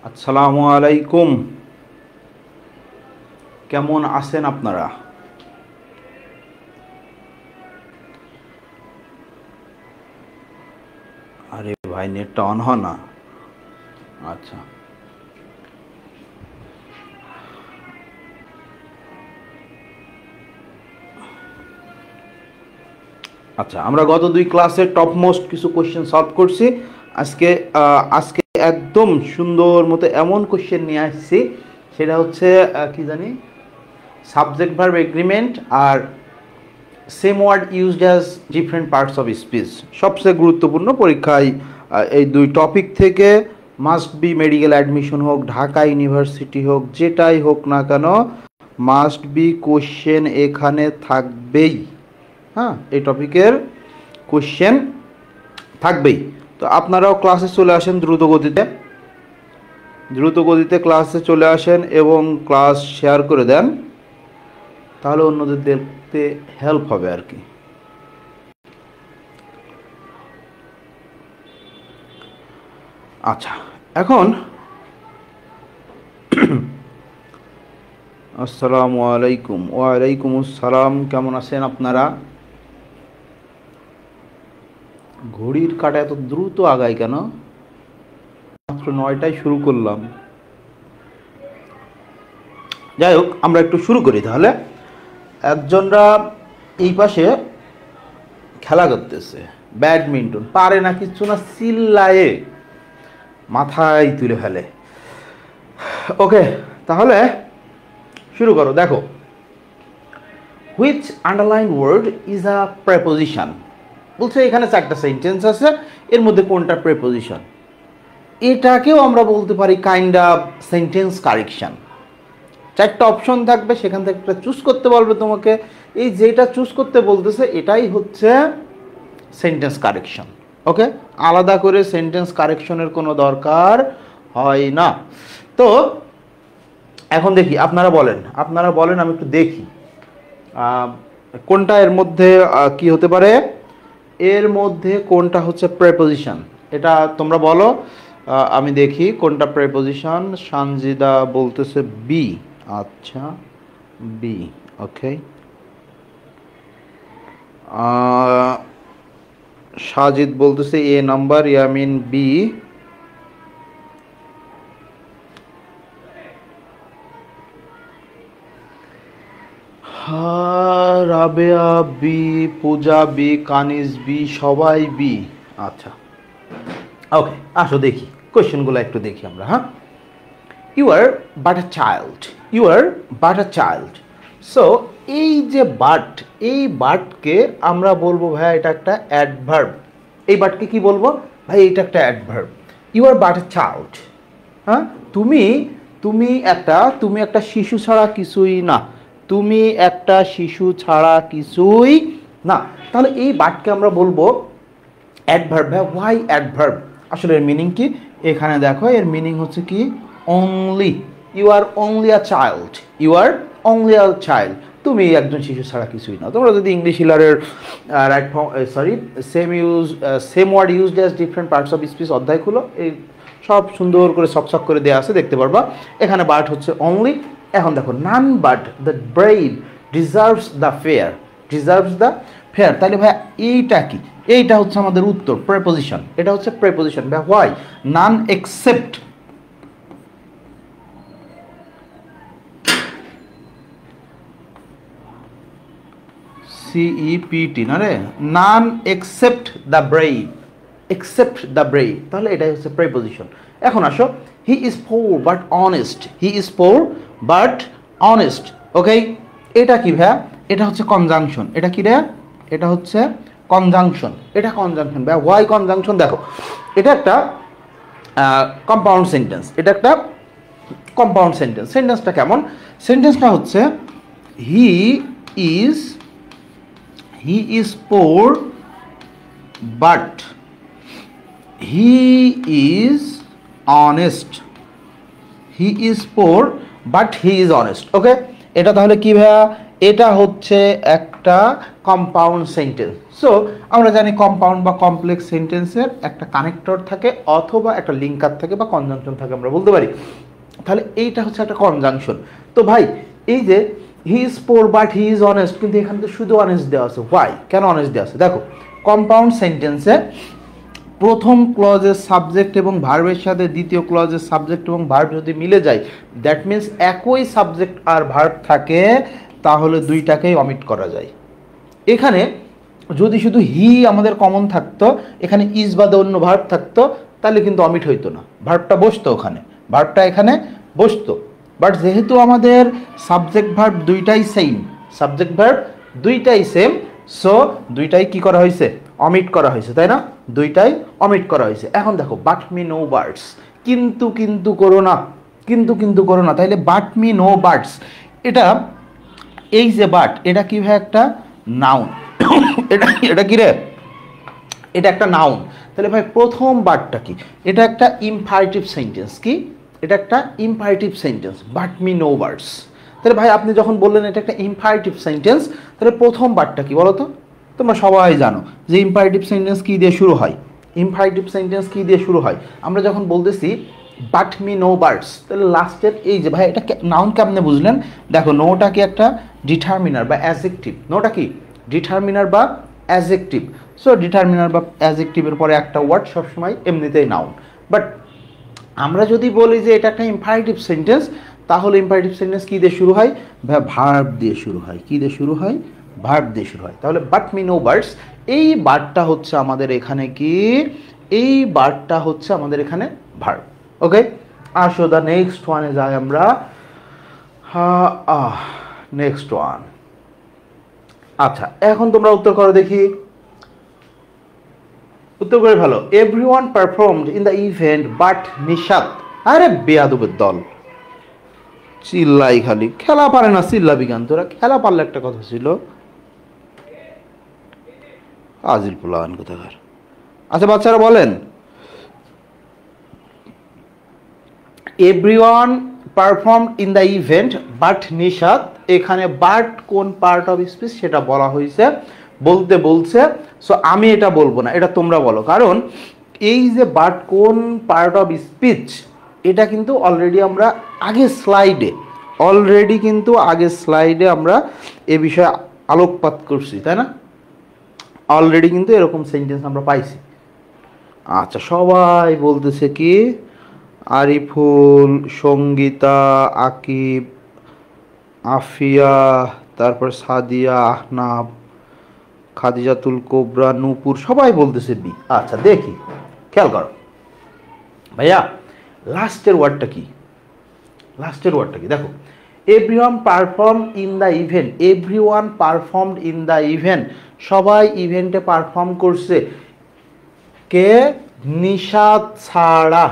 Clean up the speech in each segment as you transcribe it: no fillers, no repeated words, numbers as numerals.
আসসালামু আলাইকুম। কেমন আছেন আপনারা? আরে ভাই, নেটটা অন হয় না। আচ্ছা আচ্ছা, আমরা গত দুই ক্লাসে টপ মোস্ট কিছু কোশ্চেন সলভ করছি। আজকে আজকে একদম সুন্দর মতো এমন কোশ্চেন নিয়ে আসছি, সেটা হচ্ছে কি জানি, সাবজেক্ট ভার্ব এগ্রিমেন্ট আর same word used as different parts of speech. সবচেয়ে গুরুত্বপূর্ণ পরীক্ষায় এই দুই টপিক থেকে মাস্ট বি মেডিকেল অ্যাডমিশন হোক, ঢাকা ইউনিভার্সিটি হোক, যেটাই হোক না কেন, মাস্ট বি কোশ্চেন এখানে থাকবেই। হ্যাঁ, এই টপিকের কোশ্চেন থাকবেই। তো আপনারাও ক্লাসে চলে আসেন দ্রুত গতিতে ক্লাসে চলে আসেন এবং ক্লাস শেয়ার করে দেন, তাহলে অন্যদের দেখতে হেল্প হবে আর কি। আচ্ছা, এখন আসসালামু আলাইকুম। ওয়ালাইকুম আসসালাম। কেমন আছেন আপনারা? ঘড়ির কাঁটা এত দ্রুত আগায় কেন? মাত্র 9টায় শুরু করলাম। যাই হোক, আমরা একটু শুরু করি তাহলে। একজনরা এই পাশে খেলা করতেছে, ব্যাডমিন্টন, পারে না কিচ্ছু না, চিল্লায়ে মাথায় তুলে ফেলে। ওকে, তাহলে শুরু করো। দেখো, which underline word is a preposition. বলছে এখানে 4টা সেন্টেন্স আছে, এর মধ্যে কোনটা প্রেপোজিশন। এটাকেও আমরা বলতে পারি কাইন্ড অফ সেন্টেন্স কারেকশন। 4টা অপশন থাকবে, সেখান থেকে একটা চুজ করতে বলবে তোমাকে। এই যেটা চুজ করতে বলতেছে এটাই হচ্ছে সেন্টেন্স কারেকশন। ওকে, আলাদা করে সেন্টেন্স কারেকশনের কোনো দরকার হয় না। তো এখন দেখি, আপনারা বলেন, আমি একটু দেখি কোনটা এর মধ্যে কি হতে পারে। এর মধ্যে কোনটা হচ্ছে প্রেপোজিশন, এটা তোমরা বলো। আমি দেখি কোনটা প্রেপোজিশন। সানজিদা বলতেছে বি। আচ্ছা, বি। ওকে, সাজিদ বলতেছে A number, Yamin B. Rabeya B, Puja B, Kaniz B, সবাই বি। আচ্ছা, ওকে, আসো দেখি কোয়েশ্চেনগুলো একটু দেখি আমরা। হ্যাঁ, you are but a child, you are but a child. So এই যে বাট, এই বাটকে আমরা বলবো ভাই এটা একটা অ্যাডভার্ব। এই বাটকে কি বলবো ভাই? এটা একটা adverb. You are but a child. হ্যাঁ, তুমি তুমি একটা শিশু ছাড়া কিছুই না। তুমি একটা শিশু ছাড়া কিছুই না। তাহলে এই বাটকে আমরা বলবো অ্যাডভার্ব। হ্যাঁ, ওয়াই অ্যাডভার্ব? আসলে এর মিনিং কি? এখানে দেখো, এর মিনিং হচ্ছে কি? Only. You are only a child, you are only a child. তুমি একজন শিশু ছাড়া কিছুই না। তোমরা যদি ইংলিশ হিলারের right form, same word used as different parts of speech অধ্যায় খুলো, এই সব সুন্দর করে ছক করে দেওয়া আছে, দেখতে পারবা। এখানে বাট হচ্ছে অনলি। এখন দেখো, none but the brave deserves the fair, deserves the fair. তাহলে ভাই এইটা কি? এইটা হচ্ছে আমাদের উত্তর, প্রেপোজিশন। এটা হচ্ছে প্রেপোজিশন। ভাই হোয়াই? নান এক্সেপ্ট, সিইপিটি না রে, none except the brave, except the brave. তাহলে এটাই হচ্ছে প্রেপোজিশন। এখন আসো, he is poor but honest, he is poor but honest. Okay, এটা কি ভাইয়া? এটা হচ্ছে কনজাংশন। এটা কি রে? এটা হচ্ছে কনজাংশন। এটা কনজাংশন ভাইয়া। Why conjunction? দেখো, এটা একটা কম্পাউন্ড সেন্টেন্স। এটা একটা কম্পাউন্ড সেন্টেন্স। সেন্টেন্সটা কেমন? সেন্টেন্সটা হচ্ছে he is, he is poor but he is honest, he is poor but he is honest. Okay, এটা তাহলে কি ভাইয়া? এটা হচ্ছে একটা কম্পাউন্ড সেন্টেন্স। সো আমরা জানি কম্পাউন্ড বা কমপ্লেক্স সেন্টেন্সের একটা কানেক্টর থাকে অথবা একটা লিঙ্কার থাকে বা কনজাংশন থাকে, আমরা বলতে পারি। তাহলে এইটা হচ্ছে একটা কনজাংশন। তো ভাই এই যে হি is poor but he is honest, কিন্তু এখানে তো শুধু অনেস্ট দেওয়া আছে। হোয়াই, কেন অনেস্ট দেওয়া আছে? দেখো কম্পাউন্ড সেন্টেন্সে প্রথম ক্লজের সাবজেক্ট এবং ভার্বের সাথে দ্বিতীয় ক্লজের সাবজেক্ট এবং ভার্ব যদি মিলে যায়, দ্যাট মিন্স একই সাবজেক্ট আর ভার্ব থাকে, তাহলে দুইটাকেই অমিট করা যায়। এখানে যদি শুধু হি আমাদের কমন থাকতো, এখানে ইজ বাদে অন্য ভার্ব থাকতো, তাহলে কিন্তু অমিট হইতো না, ভার্বটা বসতো ওখানে, ভার্বটা এখানে বসতো। বাট যেহেতু আমাদের সাবজেক্ট ভার্ব দুইটাই সেম, সাবজেক্ট ভার্ব দুইটাই সেম, সো দুইটাই কি করা হয়েছে? অমিট করা হয়েছে, তাই না? দুইটাই অমিট করা হয়েছে। এখন দেখো বাট মি নো বার্ডস, কিন্তু করো না, কিন্তু করো না। তাইলে বাট মি নো বার্ডস, এটা এই যে বাট, এটা কি ভাই? একটা নাউন। এটা কি রে? এটা একটা নাউন। তাহলে ভাই প্রথম বাটটা কি? এটা একটা ইম্পারেটিভ সেন্টেন্স। কি? এটা একটা imperative sentence, but me no birds. তাহলে ভাই আপনি যখন বললেন এটা একটা ইম্পারেটিভ সেন্টেন্স, তাহলে প্রথম বাটটা কি বলো তো? তোমরা সবাই জানো যে ইম্পারেটিভ সেন্টেন্স কি দিয়ে শুরু হয়? ইম্পারেটিভ সেন্টেন্স কি দিয়ে শুরু হয়? আমরা যখন বলতেছি বাট মি নো বার্ডস, তাহলে লাস্টের এই যে ভাই এটা নাউন কেমনে বুঝলেন? দেখো নোটা কি একটা ডিটারমিনার বা অ্যাজেক্টিভ। নোটা কি? ডিটারমিনার বা অ্যাজেক্টিভ। সো ডিটারমিনার বা অ্যাজেক্টিভের পরে একটা ওয়ার্ড সবসময় এমনিতেই নাউন। বাট আমরা যদি বলি যে এটা একটা ইম্পারেটিভ সেন্টেন্স, তাহলে ইম্পারেটিভ সেন্টেন্স কী দিয়ে শুরু হয়? ভার্ব দিয়ে শুরু হয়। কী দিয়ে শুরু হয়? ভার্ব দিয়ে শুরু হয়। তাহলে বাট মি নো বার্ডস, এই বার্ডটা হচ্ছে আমাদের এখানে কি? এই বার্ডটা হচ্ছে আমাদের এখানে ভার্ব। ওকে, আসো দ্য নেক্সট ওয়ানে যাই আমরা। Next one. আচ্ছা এখন তোমরা উত্তর করো দেখি, উত্তর করে ভালো। Everyone performed in the event but Nishat. আরে বেয়াদবের দল, চিল্লাই খালি, খেলা পারে না চিল্লাবি গান, তোরা খেলা পারলে একটা কথা ছিল। আজিল পোলান কোথাকার। আচ্ছা বাচ্চারা বলেন, everyone perform in the event but Nishat, এখানে বাট কোন পার্ট অফ স্পিচ সেটা বলা হয়েছে, বলছে। সো আমি এটা বলবো না, এটা তোমরা বলো। কারণ এই যে বাট কোন পার্ট অফ স্পিচ, এটা কিন্তু অলরেডি আমরা আগের স্লাইডে আমরা এ বিষয়ে আলোকপাত করছি, তাই না? অলরেডি কিন্তু এরকম সেন্টেন্স আমরা পাইছি। আচ্ছা সবাই বলতেছে কি? আরিফুল, সঙ্গীতা, আকিব, আফিয়া, তারপর সাদিয়া, আহনাব, খাদিজাতুল কোবরা, নূপুর, সবাই বলতেছে বি। আচ্ছা দেখি, খেয়াল করো ভাইয়া, লাস্টের ওয়ার্ডটা কি? লাস্টের ওয়ার্ডটা কি দেখো, everyone perform in the event. Everyone performed in the event, সবাই ইভেন্টে পারফর্ম করছে। কে? নিশাত ছাড়া,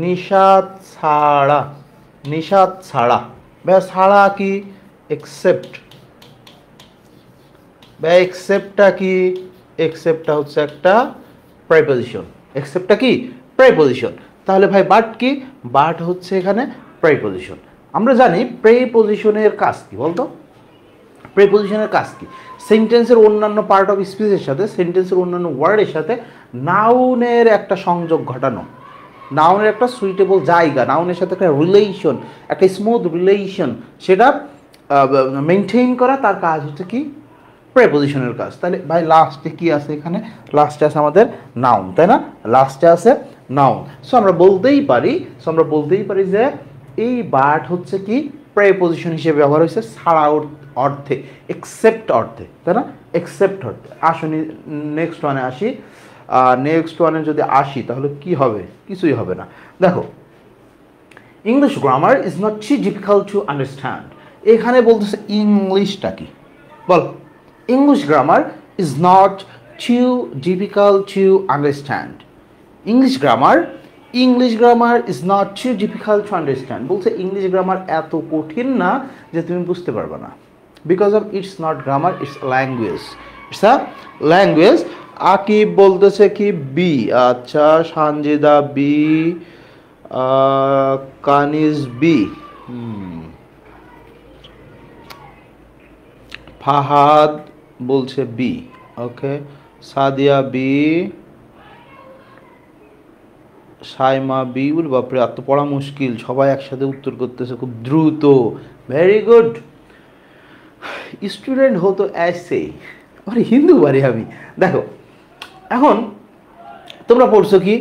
নিশাত ছাড়া, নিশাত ছাড়া। ভাইয়া ছাড়া কি? এক্সেপ্ট। ভাই এক্সেপ্টটা কি? এক্সেপ্টটা হচ্ছে একটা প্রিপোজিশন। এক্সেপ্টটা কি? প্রিপোজিশন। তাহলে ভাই বাট কি? বাট হচ্ছে এখানে প্রিপোজিশন। আমরা জানি প্রিপোজিশনের কাজ কি বলতো? প্রিপোজিশনের কাজ কি? সেন্টেন্সের অন্যান্য পার্ট অফ স্পিচের সাথে, সেন্টেন্সের অন্যান্য ওয়ার্ডের সাথে নাউনের একটা সংযোগ ঘটানো, নাউনের একটা সুইটেবল জায়গা, নাউনের সাথে একটা রিলেশন, একটা স্মুথ রিলেশন, সেটা মেনটেইন করা, তার কাজ হচ্ছে কি? প্রিপোজিশনের কাজ। তাহলে ভাই লাস্টে কি আছে? এখানে লাস্টে আছে আমাদের নাউন, তাই না? লাস্টে আছে নাউন। সো আমরা বলতেই পারি যে এই বাট হচ্ছে কি? প্রিপোজিশন হিসেবে ব্যবহার হয়েছে ছাড়া অর্থে, এক্সেপ্ট অর্থে, তাই না? এক্সেপ্ট অর্থে। আসুন নেক্সট ওয়ানে আসি। নেক্সট ওয়ানে যদি আসি তাহলে কি হবে? কিছুই হবে না। দেখো, English grammar is not too difficult to understand. এখানে বলতেছে ইংলিশটা কি বল? English grammar is not too difficult to understand. English grammar is not too difficult to understand. বলছে ইংলিশ গ্রামার এত কঠিন না যে তুমি বুঝতে পারবে না, because of it's not grammar, it's language, it's a language. Akib বলতেছে কি? বি। আচ্ছা সানজিদা বি, কানিজ বি। ফাহাদ বলছে B. Okay, Sadia B, Saima B. উরে বাপরে, এত পড়া মুশকিল, সবাই একসাথে উত্তর করতেছে খুব দ্রুত। Very good. স্টুডেন্ট হতো ऐसे। আরে হিন্দু বাড়ি আমি। দেখো এখন তোমরা পড়ছো কি,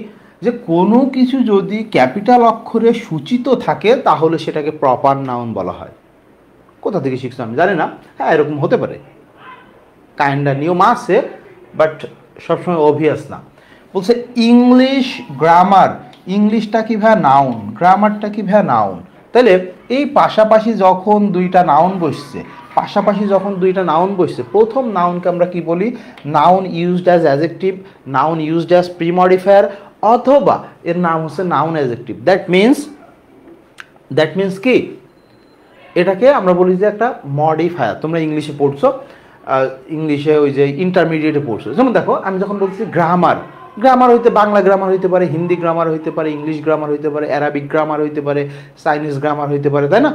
যে কোনো কিছু যদি ক্যাপিটাল অক্ষরে সূচিত থাকে তাহলে সেটাকে প্রপার নাউন বলা হয়। কোথা থেকে শিখছো আমি জানি না, হ্যাঁ এরকম হতে পারে, কাইন্ডা নিয়ম আছে, বাট সবসময় অবভিয়াস না। বলছে ইংলিশ গ্রামার, ইংলিশটা কি ভাইয়া নাউন, গ্রামারটা কি ভাইয়া নাউন। তাহলে এই পাশাপাশি যখন দুইটা নাউন বসছে, পাশাপাশি যখন দুইটা নাউন বসছে, প্রথম নাউনকে আমরা কি বলি, noun used as adjective, noun used as premodifier, অথবা এর নাম হচ্ছে নাউন অ্যাজেক্টিভ। দ্যাট মিনস কি, এটাকে আমরা বলি যে একটা মডিফায়ার। তোমরা ইংলিশে পড়ছো, ইংলিশে ওই যে ইন্টারমিডিয়েটে পড়ছো। যেমন দেখো আমি যখন বলছি গ্রামার, গ্রামার হইতে বাংলা গ্রামার হইতে পারে, হিন্দি গ্রামার হইতে পারে, ইংলিশ গ্রামার হইতে পারে, অ্যারাবিক গ্রামার হইতে পারে, চাইনিজ গ্রামার হইতে পারে, তাই না?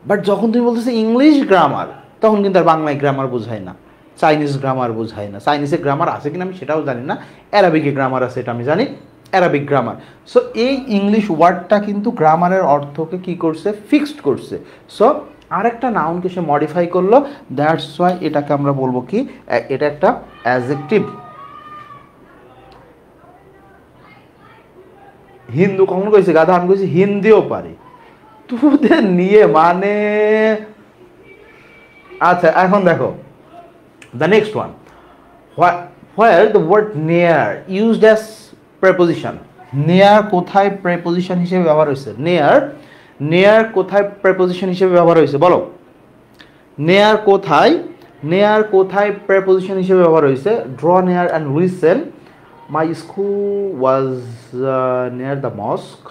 বাট যখন তুমি বলতেছো ইংলিশ গ্রামার, তখন কিন্তু আর বাংলায় গ্রামার বোঝায় না, চাইনিজ গ্রামার বোঝায় না। চাইনিজে গ্রামার আছে কিনা আমি সেটাও জানি না, অ্যারাবিকে গ্রামার আছে এটা আমি জানি, অ্যারাবিক গ্রামার। সো এই ইংলিশ ওয়ার্ডটা কিন্তু গ্রামারের অর্থকে কি করছে, ফিক্সড করছে। সো আরেকটা নাউনকে সে মডিফাই করলো, দ্যাটস ওয়াই এটাকে আমরা বলবো কি, এটা একটা অ্যাডজেক্টিভ। হিন্দু কখন কইছে গাধা, আমি কইছি হিন্দিও পারি, তোদের নিয়ে মানে। আচ্ছা এখন দেখো the next one, where the word near used as preposition. Near কোথায় প্রেপোজিশন হিসেবে ব্যবহার হয়েছে? নেয়ার কোথায় প্রেপোজিশন হিসেবে ব্যবহার হয়েছে বলো? নেয়ার কোথায় প্রেপোজিশন হিসেবে ব্যবহার হয়েছে? ড্র নেয়ার and listen. My school was near the mosque.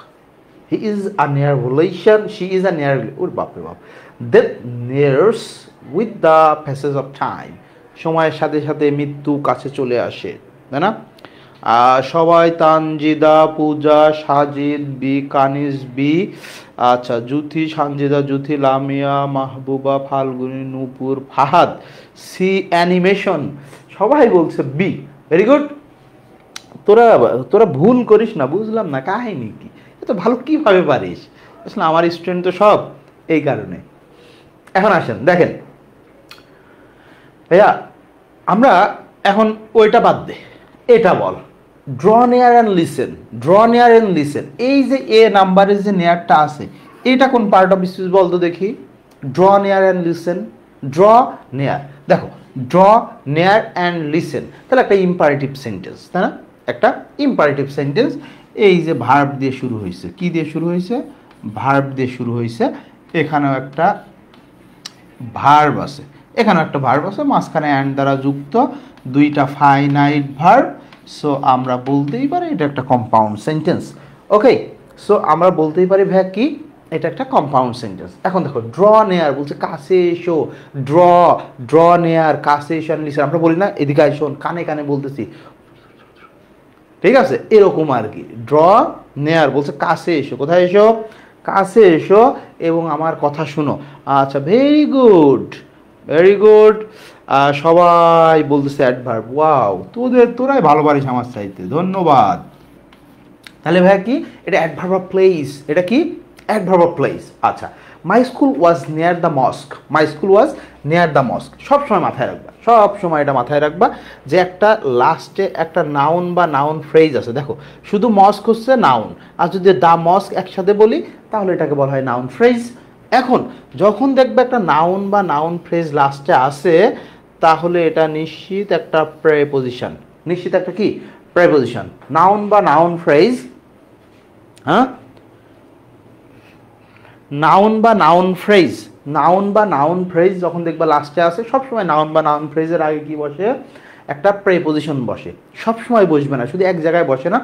He is a নেয়ার রিলেশন, শি ইজ আ নেয়ার, ওর বাপরে বাপ। That nears with the passage of time. সময়ের সাথে সাথে মৃত্যু কাছে চলে আসে, তাই না? সবাই, তানজিদা, পূজা, সাজিদ বি, কানিজ বি, আচ্ছা জুথি, সানজিদা, জুথি, লামিয়া, মাহবুবা, ফাল্গুনি, নূপুর, ফাহাদ সি, অ্যানিমেশন। সবাই বলছে বি। Very good. তোরা ভুল করিস না, বুঝলাম না কাহিনী কি, এত ভালো কিভাবে পারিস? আসলে আমার স্টুডেন্ট তো সব এই কারণে। এখন আসেন দেখেন ভাইয়া, আমরা এখন ওইটা বাদ দে, এটা বল। ড্র নেয়ার অ্যান্ড লিসেন, ড্র নেয়ার অ্যান্ড লিসেন, এই যে এ নাম্বারের যে নেয়ারটা আছে, এটা কোন পার্ট অফ স্পিচ বলতো দেখি? ড্র নেয়ার অ্যান্ড লিসেন, ড্র নেয়ার। দেখো ড্র নেয়ার অ্যান্ড লিসেন, তাহলে একটা ইম্পারেটিভ সেন্টেন্স, তাই না? একটা ইম্পারেটিভ সেন্টেন্স। এই যে ভার্ব দিয়ে শুরু হয়েছে, কি দিয়ে শুরু হয়েছে? ভার্ব দিয়ে শুরু হয়েছে। এখানেও একটা ভার্ব আছে, এখানেও একটা ভার্ব আছে, মাঝখানে অ্যান্ড দ্বারা যুক্ত দুইটা ফাইনাইট ভার্ব। সো আমরা বলতেই পারি এটা একটা কম্পাউন্ড সেন্টেন্স। ওকে, সো আমরা বলতেই পারি ভাইয়া কি, এটা একটা কম্পাউন্ড সেন্টেন্স। এখন দেখো ড্র নেয়ার বলছে কাছে এসো, ড্র নেয়ার, কাছে এসো লিসেন। আমরা বলি না এদিকে আইসো, কানে কানে বলতেছি, ঠিক আছে? এরকম আর কি। ড্র নেয়ার বলছে কাছে এসো, কোথায় এসো? কাছে এসো এবং আমার কথা শুনো। আচ্ছা ভেরি গুড, ভেরি গুড। সবাই বলতেছে অ্যাডভার্ব। ওয়াও, তোরাই ভালো পারিস আমার চাইতে, ধন্যবাদ। তাহলে ভাইয়া কি, এটা অ্যাডভার্ব অফ প্লেস। এটা কি? Adverb of place. আচ্ছা, my school was near the mosque, my school was near the mosque. সবসময় মাথায় রাখবা, সব সময় এটা মাথায় রাখবা যে একটা লাস্টে একটা নাউন বা নাউন ফ্রেজ আছে। দেখো শুধু মস্ক হচ্ছে নাউন, আর যদি দ্য মস্ক একসাথে বলি তাহলে এটাকে বলা হয় নাউন ফ্রেজ। এখন যখন দেখবে একটা নাউন বা নাউন ফ্রেজ লাস্টে আসে, তাহলে এটা নিশ্চিত একটা প্রেপোজিশন, নিশ্চিত একটা কি প্রেপোজিশন। নাউন বা নাউন ফ্রেজ, হ্যাঁ, নাউন বা নাউন ফ্রেজ, নাউন বা নাউন ফ্রেজ যখন দেখবা লাস্টে আসে, সবসময় নাউন বা নাউন ফ্রেজের আগে কি বসে? একটা প্রেপোজিশন বসে। সবসময় বসবে না, শুধু এক জায়গায় বসে না।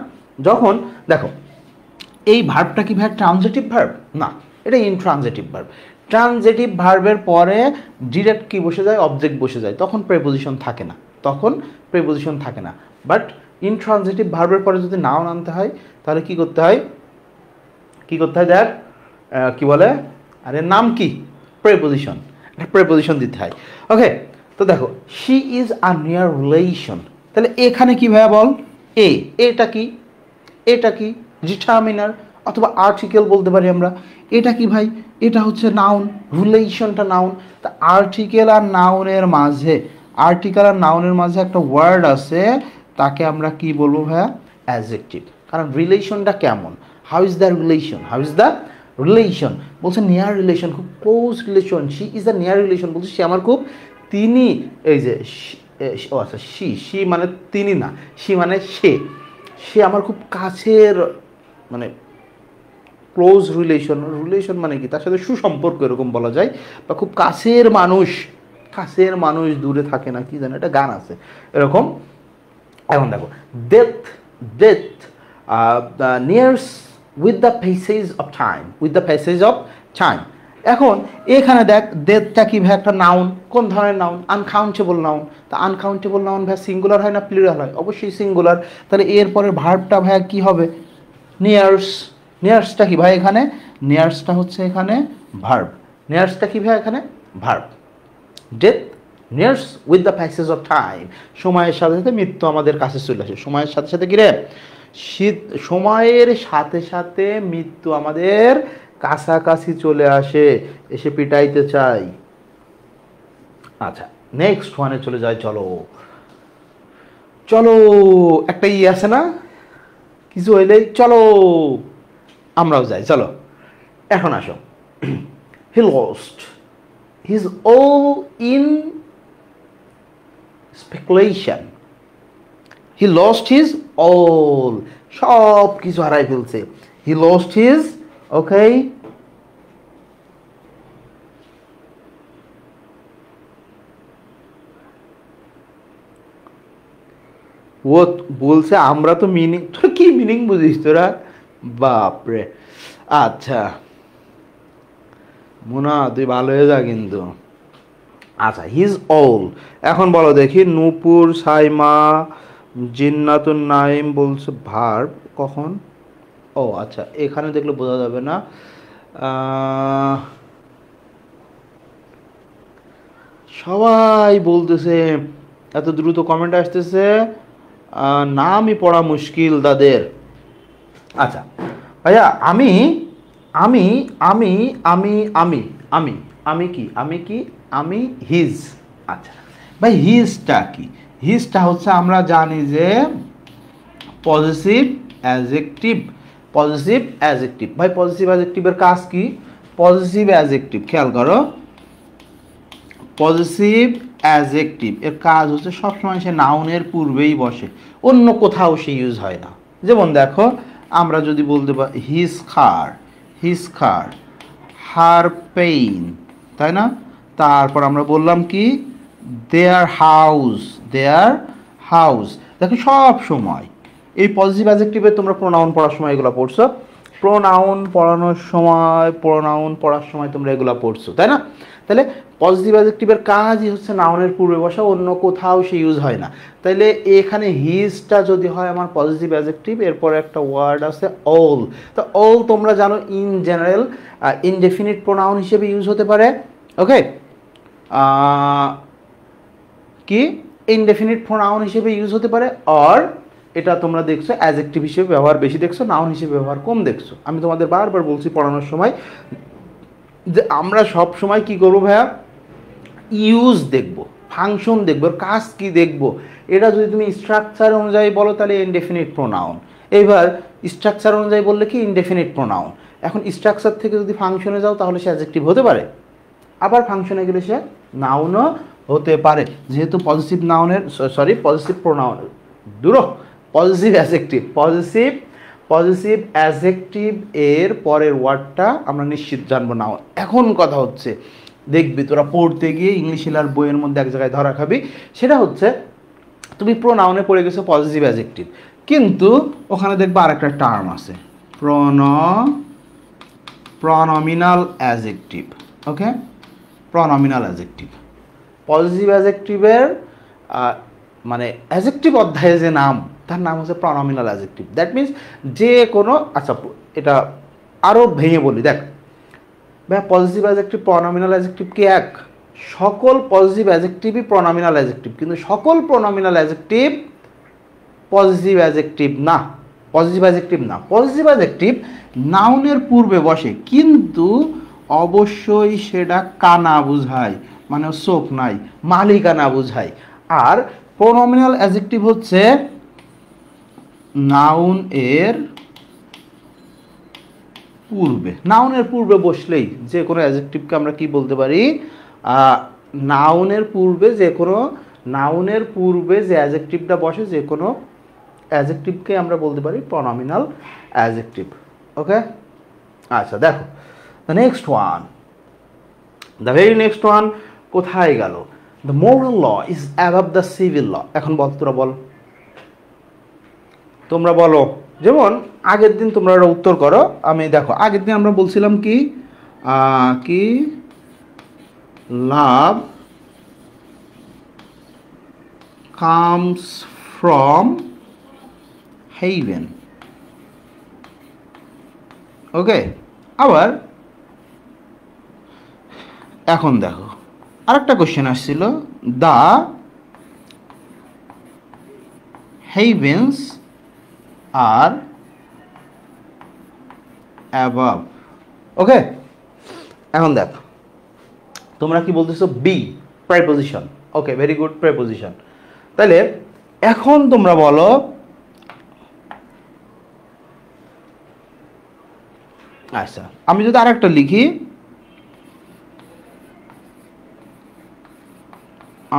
যখন দেখো এই ভার্বটা কি ভাই ট্রানজিটিভ ভার্ব? না, এটা ইনট্রানজিটিভ ভার্ব। ট্রানজিটিভ ভার্বের পরে ডিরেক্ট কি বসে যায়? অবজেক্ট বসে যায়, তখন প্রেপোজিশন থাকে না, তখন প্রেপোজিশন থাকে না। বাট ইনট্রানজিটিভ ভার্বের পরে যদি নাউন আনতে হয় তাহলে কি করতে হয়? কি করতে হয় দেখ, কি বলে, আরে নাম কি? প্রেপোজিশন। প্রেপোজিশন দিতে হয়। ওকে, তো দেখো she is a near relation, তাহলে এখানে কি ভাইয়া বল, এটা কি, এটা কি ডিটারমিনার অথবা আর্টিকেল বলতে পারি আমরা। এটা কি ভাই, এটা হচ্ছে নাউন, রিলেশনটা নাউন। তা আর্টিকেল আর নাউনের মাঝে, আর্টিকেল আর নাউনের মাঝে একটা ওয়ার্ড আছে, তাকে আমরা কি বলবো ভাইয়া, অ্যাডজেক্টিভ। কারণ রিলেশনটা কেমন, how is the relation, how is the relation, বলছে নিয়ার রিলেশন, খুব close relation. She is the near relation, বলছে সে আমার খুব, তিনি, এই যে ও আচ্ছা শি মানে তিনি না, শি মানে সে, সে আমার খুব কাছের, মানে ক্লোজ রিলেশন, রিলেশন মানে কি, তার সাথে সুসম্পর্ক এরকম বলা যায়, বা খুব কাছের মানুষ, কাছের মানুষ দূরে থাকে না, কি জানো একটা গান আছে এরকম। এখন দেখো death, death নিয়ার্স with the passage of time, with the passage of time. এখন এখানে দেখ ডেথটা কি ভাই একটা নাউন, কোন ধরনের নাউন, আনকাউন্টেবল নাউন। তা আনকাউন্টেবল নাউন ভাই সিঙ্গুলার হয় না প্লুরাল হয়, অবশ্যই সিঙ্গুলার। তাহলে এরপরের ভার্বটা ভাই কি হবে, নিয়ার্স। নিয়ার্সটা কি ভাই এখানে, নিয়ার্সটা হচ্ছে এখানে ভার্ব, নিয়ার্সটা কি ভাই এখানে verb. Death নিয়ার্স with the passage of time, সময়ের সাথে সাথে মৃত্যু আমাদের কাছে চলে আসে। সময়ের সাথে সাথে কি রে, শীত, সময়ের সাথে সাথে মৃত্যু আমাদের কাছাকাছি চলে আসে, এসে পিটাইতে চাই। আচ্ছা নেক্সট ওয়ানে চলে যায়, চলো চলো, একটা আছে না, কিছু হইলেই চলো আমরাও যাই, চলো এখন আসো। He lost his all in speculation, he lost his all, সব কিছু হারাই ফেলছে। হি লস্ট হিজ, ওকে, ও বলছে আমরা তো মিনিং, তোরা কি মিনিং বুঝিস তোরা, বাপরে। আচ্ছা মুনা তুই ভালো হয়ে যা কিন্তু। আচ্ছা হিজ অল, এখন বলো দেখি, নূপুর সাইমা জিন্নাতুন নাইম বলছে ভার্ব কখন, ও আচ্ছা এখানে দেখলে বোঝা যাবে না। সবাই বলতেছে, এত দ্রুত কমেন্ট আসতেছে, নামই পড়া মুশকিল তাদের। আচ্ছা ভাইয়া আমি আমি আমি আমি আমি আমি আমি কি, আমি কি, আমি হিজ। আচ্ছা ভাই হিজটা কি, হিজটা হচ্ছে আমরা জানি যে পজিটিভ অ্যাডজেক্টিভ, পজিটিভ অ্যাডজেক্টিভ। ভাই পজিটিভ অ্যাডজেক্টিভের কাজ কি, পজিটিভ অ্যাডজেক্টিভ খেয়াল করো, পজিটিভ অ্যাডজেক্টিভ এর কাজ হচ্ছে সবসময় সে নাউনের পূর্বেই বসে, অন্য কোথাও সে ইউজ হয় না। যেমন দেখো আমরা যদি বলতে পারি হিজ খার, হিজ খার, হার পেইন, তাই না, তারপর আমরা বললাম কি দেয়ার হাউস, দেয়ার হাউস। দেখো সব সময় এই পজিটিভ অ্যাডজেক্টিভে তোমরা প্রোনাউন পড়ার সময় এগুলো পড়ছো, প্রোনাউন পড়ানোর সময়, প্রোনাউন পড়ার সময় তোমরা এগুলো পড়ছো, তাই না। তাহলে পজিটিভ অ্যাডজেক্টিভের কাজই হচ্ছে নাউনের পূর্বে বসা, অন্য কোথাও সে ইউজ হয় না। তাইলে এখানে হিজটা যদি হয় আমার পজিটিভ অ্যাডজেক্টিভ, এরপর একটা ওয়ার্ড আছে অল। তো অল তোমরা জানো ইন জেনারেল ইনডেফিনিট প্রোনাউন হিসেবে ইউজ হতে পারে। ওকে, কি ইনডেফিনিট প্রোনাউন হিসেবে ইউজ হতে পারে, আর এটা তোমরা দেখছো অ্যাডজেক্টিভ হিসেবে ব্যবহার বেশি দেখছো, নাউন হিসেবে ব্যবহার কম দেখছো। আমি তোমাদের বারবার বলছি পড়ানোর সময় যে আমরা সব সময় কি করবো ভাইয়া, ইউজ দেখব, ফাংশন দেখবো, কাজ কি দেখবো। এটা যদি তুমি স্ট্রাকচার অনুযায়ী বলো তাহলে ইনডেফিনিট প্রোনাউন, এবার স্ট্রাকচার অনুযায়ী বললে কি ইনডেফিনিট প্রোনাউন। এখন স্ট্রাকচার থেকে যদি ফাংশনে যাও তাহলে সে অ্যাডজেক্টিভ হতে পারে, আবার ফাংশনে গেলে সে নাউনও হতে পারে, যেহেতু পজিটিভ নাউনের সরি পজিটিভ প্রোনাউন দূর, positive adjective, positive positive adjective এর পরের ওয়ার্ডটা আমরা নিশ্চিত জানবো না। এখন কথা হচ্ছে দেখবি তোরা পড়তে গিয়ে ইংলিশ হিলার বইয়ের মধ্যে এক জায়গায় ধরা খাবি, সেটা হচ্ছে তুমি প্রোনাউনে পড়ে গেছো পজিটিভ অ্যাডজেক্টিভ, কিন্তু ওখানে দেখবা আরেকটা টার্ম আছে প্রনমিনাল অ্যাডজেক্টিভ। ওকে, প্রনমিনাল অ্যাডজেক্টিভ, পজিটিভ অ্যাডজেক্টিভের মানে অ্যাডজেক্টিভ অধ্যায়ে যে নাম, তার নাম হচ্ছে প্রনমিনাল অ্যাডজেক্টিভ। দ্যাট মিনস যে কোনো, আচ্ছা এটা আরও ভেঙে বলি, দেখ ভাই পজিটিভ অ্যাডজেক্টিভ প্রনমিনাল অ্যাডজেক্টিভ কি এক? সকল পজিটিভ অ্যাডজেক্টিভই প্রোনোমিনাল অ্যাডজেক্টিভ, কিন্তু সকল প্রোনোমিনাল অ্যাডজেক্টিভ পজিটিভ অ্যাডজেক্টিভ না। পজিটিভ অ্যাডজেক্টিভ না, পজিটিভ অ্যাডজেক্টিভ নাউনের পূর্বে বসে, কিন্তু অবশ্যই সেটা কানা বুঝায়, মানে চোখ নাই, মালিকানা বুঝায়। আর প্রোনোমিনাল অ্যাডজেক্টিভ হচ্ছে নাউন এর পূর্বে, নাউনের পূর্বে বসলেই যে কোনো অ্যাডজেক্টিভকে আমরা কি বলতে পারি, নাউনের পূর্বে যে কোনো, নাউনের পূর্বে যে অ্যাডজেক্টিভটা বসে যে কোনো অ্যাডজেক্টিভকে আমরা বলতে পারি প্রোনোমিনাল অ্যাডজেক্টিভ। ওকে, আচ্ছা দেখো the next one, the very next one কোথায় গেল, the moral law is above the civil law. এখন বল, তোরা বল, তোমরা বলো। যেমন আগের দিন তোমরা একটা উত্তর করো, আমি দেখো আগের দিন আমরা বলছিলাম কি কি লাভ কামস ফ্রম হেভেন। ওকে, আবার এখন দেখো আরেকটা কোশ্চেন আসছিল, দ্য হেভেন্স আর অ্যাবাভ। ওকে, এখন দেখো তোমরা কি বলতেছো, বি প্রেপোজিশন। ওকে, ভেরি গুড, প্রেপোজিশন। তাহলে এখন তোমরা বলো, আচ্ছা আমি যদি আরেকটা লিখি,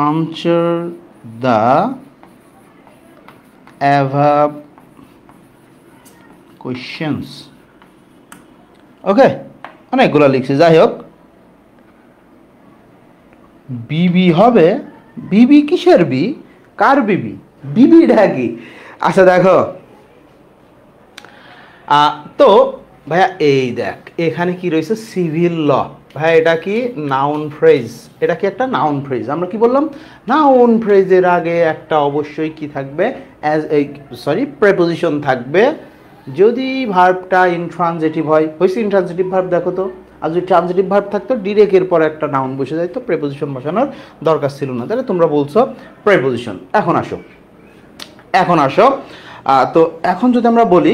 answer the above questions। ওকে, অনেকগুলো লিখছি, যাই হোক বিবি হবে, বিবি কিসের বি, কার বিবি, বিবি ডাকি। আচ্ছা দেখো তো ভাইয়া এই দেখ এখানে কি রয়েছে, সিভিল ল। ভাই এটা কি নাউন ফ্রেজ, এটা কি একটা নাউন ফ্রেজ। আমরা কি বললাম, নাউন ফ্রেজের আগে একটা অবশ্যই কি থাকবে, অ্যাজ এই সরি প্রেপোজিশন থাকবে। যদি ভার্বটা ইনট্রানজিটিভ হয়, হয়েছে ইনট্রানজিটিভ ভার্ব দেখো তো, আর যদি ট্রানজিটিভ ভার্ব থাকতো ডিরেক্টের পর একটা নাউন বসে যায়, তো প্রেপোজিশন বসানোর দরকার ছিল না। তাহলে তোমরা বলছো প্রেপোজিশন। এখন আসো, এখন আসো তো এখন যদি আমরা বলি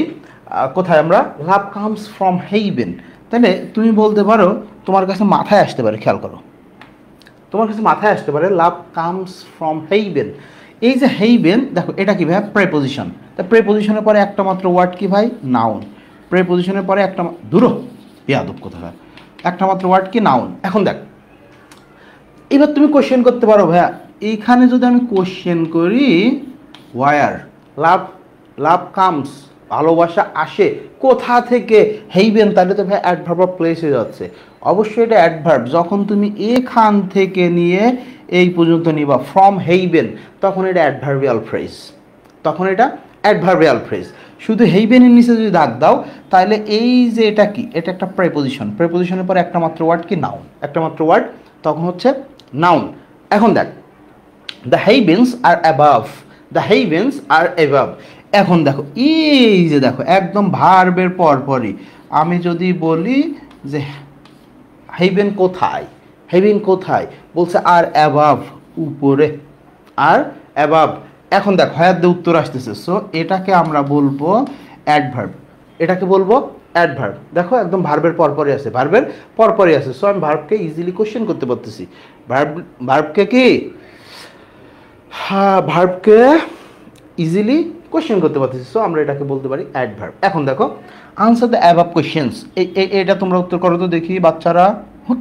কোথায়, আমরা লাভ কামস ফ্রম হেইভেন, তাহলে তুমি বলতে পারো, তোমার কাছে মাথায় আসতে পারে, খেয়াল করো, তোমার কাছে মাথায় আসতে পারে লাভ কামস ফ্রম হেইভেন। এই যে হেইভেন দেখো এটা কি ভাই, প্রেপোজিশন। তা প্রেপোজিশনের পরে একটা মাত্র ওয়ার্ড কি ভাই, নাউন। প্রেপোজিশনের পরে একটা দূর বেয়াদব কোথায়, একটা মাত্র ওয়ার্ড কি, নাউন। এখন দেখ এবার তুমি কোশ্চেন করতে পারো, ভাইয়া এইখানে যদি আমি কোশ্চেন করি ওয়ার, লাভ, লাভ কামস ভালোবাসা আসে কোথা থেকে, হেইভেন, তাহলে তো ভাই অ্যাডভার্ব অফ প্লেস হয়ে যাচ্ছে। অবশ্যই এটা অ্যাডভার্ব, যখন তুমি এখান থেকে নিয়ে এই পর্যন্ত নিবা ফ্রম হেইভেন, তখন এটা অ্যাডভার্বিয়াল ফ্রেজ, তখন এটা অ্যাডভার্বিয়াল ফ্রেজ। শুধু হেইভেনের নিচে যদি দাগ দাও, তাহলে এই যে এটা কি, এটা একটা প্রেপোজিশন, প্রেপোজিশনের পর একটা মাত্র ওয়ার্ড কি, নাউন, একটা মাত্র ওয়ার্ড, তখন হচ্ছে নাউন। এখন দেখ the heavens are above, the heavens are above. এখন দেখো এই যে দেখো একদম ভার্বের পরপরই আমি যদি বলি যে হেইভেন কোথায়, হেইভেন কোথায়, বলছে আর অ্যাবাভ উপরে, আর অ্যাবাভ। এখন দেখো হ্যাঁ দিয়ে উত্তর আসতেছে, সো এটাকে আমরা বলবো অ্যাডভার্ব, এটাকে বলবো অ্যাডভার্ব। দেখো একদম ভার্বের পরপরই আছে, ভার্বের পরপরই আছে, সো আমি ভার্বকে ইজিলি কোশ্চেন করতে পারতেছি। ভার্বকে কি, হ্যাঁ ভার্বকে ইজিলি কোশ্চেন করতে পারতেছি, সো আমরা এটাকে বলতে পারি অ্যাডভার্ব। এখন দেখো আনসার দ্য অ্যাবাভ কোশ্চেন্স, এটা তোমরা উত্তর করো তো দেখি, বাচ্চারা,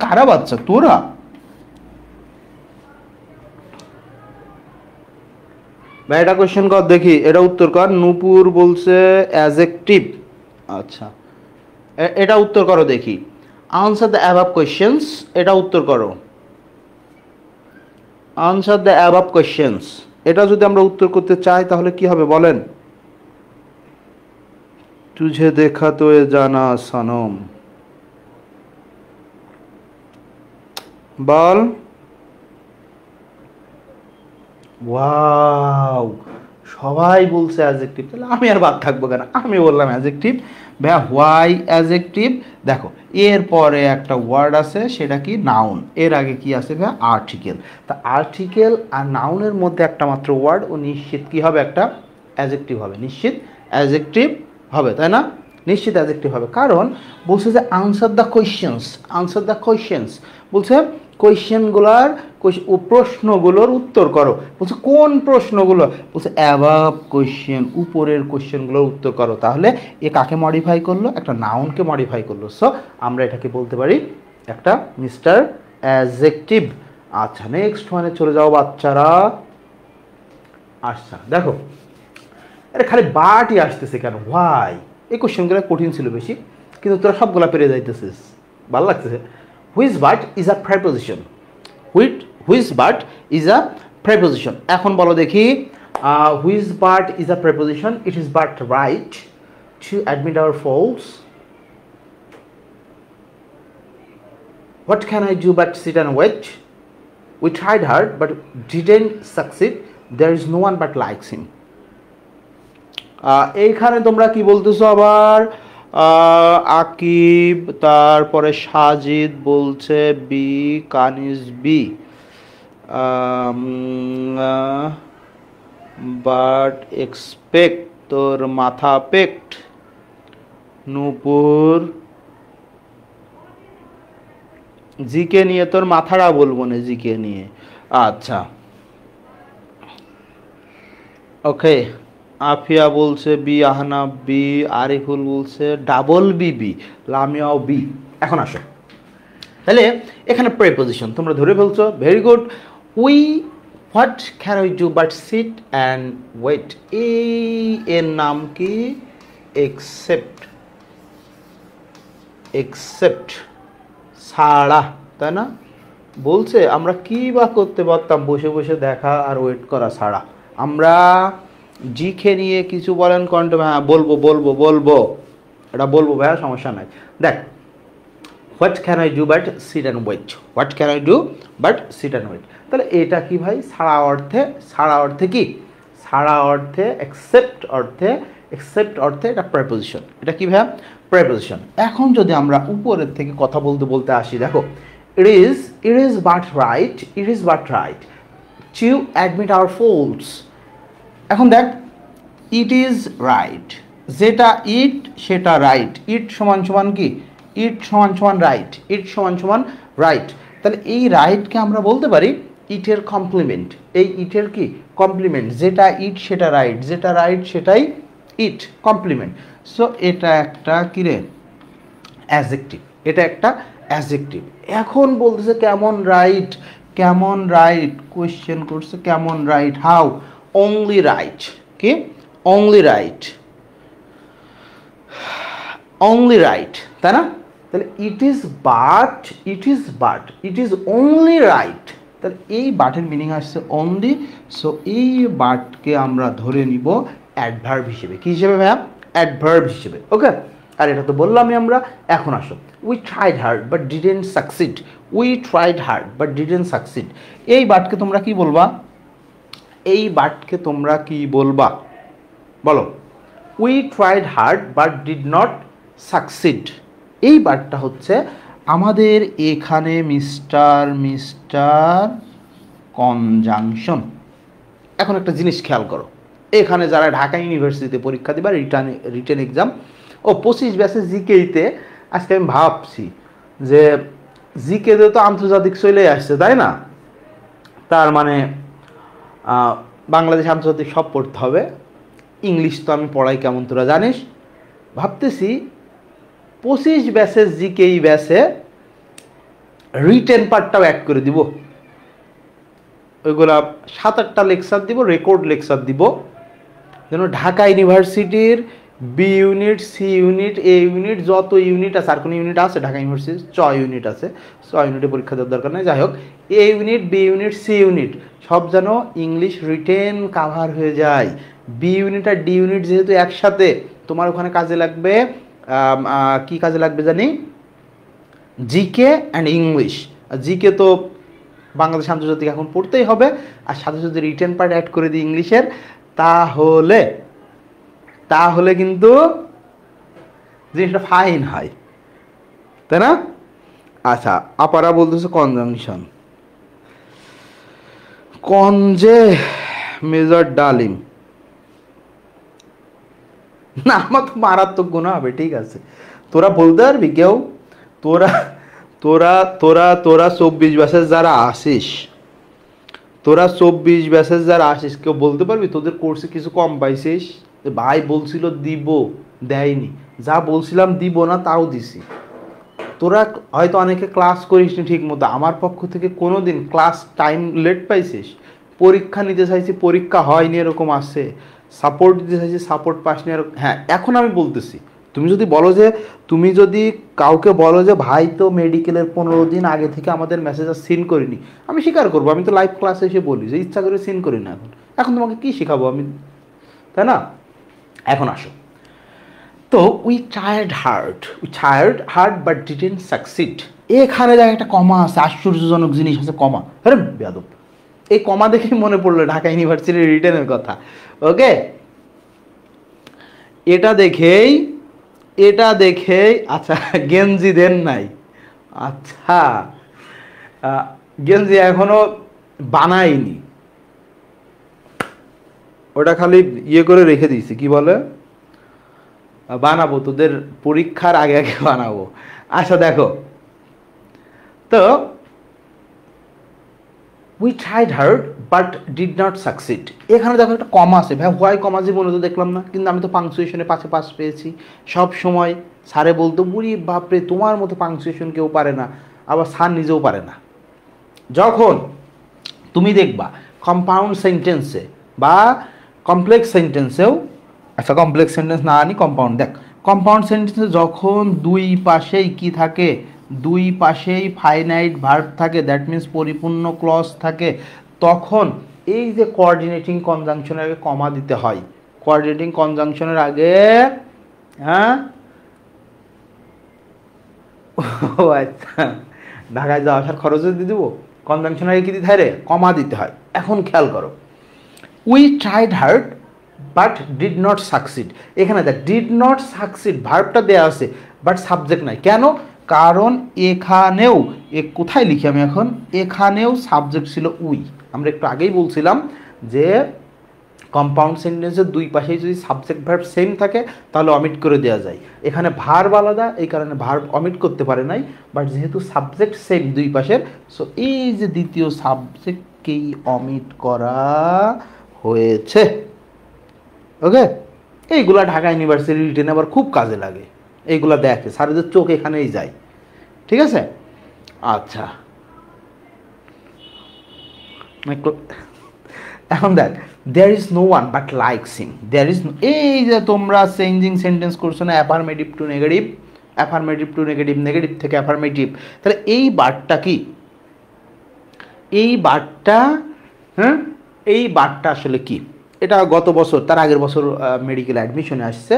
কারা বাচ্চা, তোরা? ভাই এটা কোশ্চেন কর দেখি, এটা উত্তর কর। নূপুর বলছে অ্যাডজেক্টিভ। আচ্ছা এটা উত্তর করো দেখি, আনসার দ্য অ্যাবাভ কোশ্চেন্স, এটা উত্তর করো, আনসার দ্য অ্যাবাভ কোশ্চেন্স। এটা যদি আমরা উত্তর করতে চাই তাহলে কি হবে বলেন, তুঝে দেখা তো এ জানা সনম, বল। ওয়াও, সবাই বলছে অ্যাডজেক্টিভ, তাহলে আমি আর বাদ থাকবো কেন, আমি বললাম অ্যাডজেক্টিভ। ভাইয়া হোয়াই অ্যাডজেক্টিভ, দেখো এরপরে একটা ওয়ার্ড আছে সেটা কি নাউন, এর আগে কি আছে ভাইয়া আর্টিকেল। তা আর্টিকেল আর নাউনের মধ্যে একটা মাত্র ওয়ার্ড, ও নিশ্চিত কি হবে একটা অ্যাডজেক্টিভ হবে, নিশ্চিত অ্যাডজেক্টিভ হবে, তাই না? নিশ্চিত অ্যাডজেক্টিভ হবে, কারণ বলছে যে answer the questions, answer the questions, বলছে কোয়েশ্চেনগুলার প্রশ্নগুলোর উত্তর করো। বলছে কোন প্রশ্নগুলো? বলছে অ্যাবাভ কোয়েশ্চেন, উপরের কোয়েশ্চেনগুলোর উত্তর করো। তাহলে এ কাকে মডিফাই করলো? একটা নাউনকে মডিফাই করলো। সো আমরা এটাকে বলতে পারি একটা মিস্টার অ্যাডজেক্টিভ। আচ্ছা নেক্সট মানে চলে যাও বাচ্চারা। আচ্ছা দেখো আরে খালি বাটই আসতেছে কেন, হোয়াই? এই কোশ্চেনগুলো কঠিন ছিল বেশি, কিন্তু তোরা সবগুলা পেরে যাইতেছিস, ভালো লাগতেছে। Which but is a preposition, which but is a preposition. এখন বলো দেখি, which but is a preposition? It is but right to admit our faults. What can I do but sit and wait? We tried hard but didn't succeed, there is no one but likes him. এইখানে তোমরা কি বলতেছো আবার? আকিব, তারপরে সাজিদ বলছে B, Kaniz B, but expect, তোর মাথা পেক্ট, নূপুর GK নিয়ে তোর মাথাটা বলবো না, জিকে নিয়ে। আচ্ছা ওকে, আফিয়া বলছে বি, আহনাব বি, আরিফুল বলছে ডাবল বি বি, লামিয়াও বি। এখন আসো তাহলে এখানে প্রিপোজিশন তোমরা ধরে ফেলছো, very good. We what can we do but sit and wait, এই এর নাম কি? এক্সেপ্ট, এক্সেপ্ট ছাড়া, তাই না? বলছে আমরা কি বা করতে পারতাম বসে বসে দেখা আর ওয়েট করা ছাড়া। আমরা জিকে নিয়ে কিছু বলেন কন্টে? হ্যাঁ বলবো বলবো বলবো, এটা বলবো ভাইয়া, সমস্যা নাই। দেখ what can I do but sit and wait, what can I do but sit and wait. তাহলে এটা কি ভাই? ছাড়া অর্থে, ছাড়া অর্থে কি? ছাড়া অর্থে, এক্সেপ্ট অর্থে, এক্সেপ্ট অর্থে এটা প্রিপোজিশন। এটা কি ভাইয়া? প্রিপোজিশন। এখন যদি আমরা উপরের থেকে কথা বলতে বলতে আসি, দেখো it is but right, it is but right to admit our faults. এখন দেখ ইট ইজ রাইট, যেটা ইট সেটা রাইট, ইট সমান সমান কি? ইট সমান সমান রাইট, ইট সমান সমান রাইট। তাহলে এই রাইটকে আমরা বলতে পারি ইটের কমপ্লিমেন্ট, এই ইটের কি? কমপ্লিমেন্ট, যেটা ইট সেটা রাইট, যেটা রাইট সেটাই ইট, কমপ্লিমেন্ট। সো এটা একটা কি রে? অ্যাডজেক্টিভ, এটা একটা অ্যাডজেক্টিভ। এখন বলতেছে কেমন রাইট, কেমন রাইট, কোয়েশ্চেন করছে কেমন রাইট, হাউ? অনলি রাইট, কি? অনলি রাইট, অনলি রাইট, তাই না? তাহলে ইট is but, it is but, it is only right. তাহলে এই বাটের মিনিং আসছে অনলি। সো এই বাটকে আমরা ধরে নিব অ্যাডভার্ব হিসেবে। কি হিসেবে ভাইয়া? অ্যাডভার্ব হিসেবে। ওকে, আর এটা তো বললামই আমরা। এখন আসো, we tried hard but didn't succeed, we tried hard but didn't succeed. এই বাটকে তোমরা কি বলবা? এই বাটকে তোমরা কি বলবা বলো? We tried hard but did not succeed. এই বাটটা হচ্ছে আমাদের এখানে মিস্টার মিস্টার কনজাংশন। এখন একটা জিনিস খেয়াল করো, এখানে যারা ঢাকা ইউনিভার্সিটিতে পরীক্ষা দিবা, রিটেন এক্সাম, ও 25 ব্যাচে জিকেইতে, আজকে আমি ভাবছি যে জিকেতে তো আন্তর্জাতিক চলে আসছে, তাই না? তার মানে বাংলাদেশ আন্তর্জাতিক সব পড়তে হবে। ইংলিশ তো আমি পড়াই কেমন তোরা জানিস। ভাবতেছি 25 ব্যাচের জিকেই ব্যাচে রিটেন পার্টটাও অ্যাড করে দিব। ওইগুলা 7-8টা লেকচার দিব, রেকর্ড লেকচার দিব, যেন ঢাকা ইউনিভার্সিটির বি ইউনিট, সি ইউনিট, এ ইউনিট, যত ইউনিট আছে, আর কোনো ইউনিট আছে ঢাকা ইউনিভার্সিটির 6 ইউনিট আছে, 6 ইউনিটে পরীক্ষা দেওয়ার দরকার নেই। যাই হোক, A unit, B unit, C unit সব যেন ইংলিশ রিটেন কাভার হয়ে যায়। বি ইউনিট আর ডি ইউনিট যেহেতু একসাথে, তোমার ওখানে কাজে লাগবে কি কাজে লাগবে জানি? GK and English. জিকে তো বাংলাদেশ আন্তর্জাতিক এখন পড়তেই হবে, আর সাথে যদি রিটেন পার্ট অ্যাড করে দিই ইংলিশের, তাহলে কিন্তু জিনিসটা ফাইন হয়, তাই না? আচ্ছা, আপারা বলতেছে কনজাংশন, কনজে মেজর ডালিম, না আমার তো মারাত্মক গুণ হবে, ঠিক আছে। তোরা বলতে পারবি কেউ? তোরা তোরা তোরা তোরা 24 ব্যাচের যারা আসিস, তোরা 24 ব্যাচের যারা আসিস, কেউ বলতে পারবি তোদের কোর্সে কিছু কম পাইছিস? ভাই বলছিল দিব, দেয়নি, যা বলছিলাম দিব না তাও দিছি। তোরা হয়তো অনেকে ক্লাস করিস নি ঠিক মতো, আমার পক্ষ থেকে কোনো দিন ক্লাস টাইম লেট পাইছিস? পরীক্ষা নিতে চাইছি, পরীক্ষা হয়নি এরকম আসছে, সাপোর্ট দিতে চাইছি, সাপোর্ট পাসনি এরকম। হ্যাঁ, এখন আমি বলতেছি, তুমি যদি বলো যে, তুমি যদি কাউকে বলো যে ভাই তো মেডিকেলের 15 দিন আগে থেকে আমাদের মেসেজ আর সিন করিনি, আমি স্বীকার করবো, আমি তো লাইভ ক্লাসে এসে বলি যে ইচ্ছা করে সিন করি না। এখন এখন তোমাকে কী শেখাবো আমি, তাই না? এখন আসো, তো we triad hard but didn't succeed. এখানে দেখ একটা কমা আছে, আশ্চর্যজনক জিনিস আছে, কমা। আরে বেয়াদব, এই কমা দেখেই মনে পড়লো ঢাকা ইউনিভার্সিটির রিটেনের কথা। ওকে, এটা দেখেই আচ্ছা গেঞ্জি দেন নাই, আচ্ছা গেঞ্জি এখনো বানাইনি, ওটা খালি ইয়ে করে রেখে দিয়েছি, কি বলে, বানাবো তোদের পরীক্ষার আগে আগে বানাবো। আচ্ছা দেখো, তো we tried hard but did not succeed. এখানে দেখো একটা কমা আছে, ভাই হোয়াই কমা জীবনে তো দেখলাম না, কিন্তু আমি তো পাংচুয়েশনে পাশে পাস পেয়েছি সব সময়। স্যারে বলতো বুড়ি বাপরে তোমার মতো পাংচুয়েশন কেউ পারে না, আবার স্যার নিজেও পারে না। যখন তুমি দেখবা কম্পাউন্ড সেন্টেন্সে বা কমপ্লেক্স সেন্টেন্সেও, আচ্ছা কমপ্লেক্স সেন্টেন্স না আনি, কম্পাউন্ড দেখ, কম্পাউন্ড সেন্টেন্সে যখন দুই পাশেই কি থাকে, দুই পাশেই ফাইনাইট ভার্ব থাকে, দ্যাট মিন্স পরিপূর্ণ ক্লজ থাকে, তখন এই যে কোঅর্ডিনেটিং কনজাংশনের আগে কমা দিতে হয়। কোঅর্ডিনেটিং কনজাংশনের আগে, হ্যাঁ ও আচ্ছা, ঢাকায় যাওয়া আসার খরচ দিয়ে দেবো, কনজাংশনের আগে কি দিতে হয় রে, কমা দিতে হয়। এখন খেয়াল করো, we tried hard but did not succeed. এখানে দেখ ডিড নট সাকসিড ভার্বটা দেওয়া আছে, বাট সাবজেক্ট নাই। কেন? কারণ এখানেও কোথায় লিখি আমি এখন, এখানেও সাবজেক্ট ছিল উই। আমরা একটু আগেই বলছিলাম যে কম্পাউন্ড সেন্টেন্সের দুই পাশেই যদি সাবজেক্ট ভার্ব সেম থাকে তাহলে অমিট করে দেওয়া যায়। এখানে ভার্ব আলাদা, এই কারণে ভার্ব অমিট করতে পারে নাই, বাট যেহেতু সাবজেক্ট সেম দুই পাশের, সো এই যে দ্বিতীয় সাবজেক্টকেই অমিট করা হয়েছে। ওকে, এইগুলা ঢাকা ইউনিভার্সিটি রিটেন আবার খুব কাজে লাগে, এইগুলা দেখে স্যারদের চোখ এখানেই যায়, ঠিক আছে? আচ্ছা, এখন দেখ, there is no one but likes him, there is, এই যে তোমরা চেঞ্জিং সেন্টেন্স করছো না, affirmative to negative, affirmative to negative, negative থেকে অ্যাফার্মেটিভ, তাহলে এই বারটা কি, এই বারটা, হ্যাঁ এই বারটা আসলে কি, এটা গত বছর তার আগের বছর মেডিকেল অ্যাডমিশনে আসছে।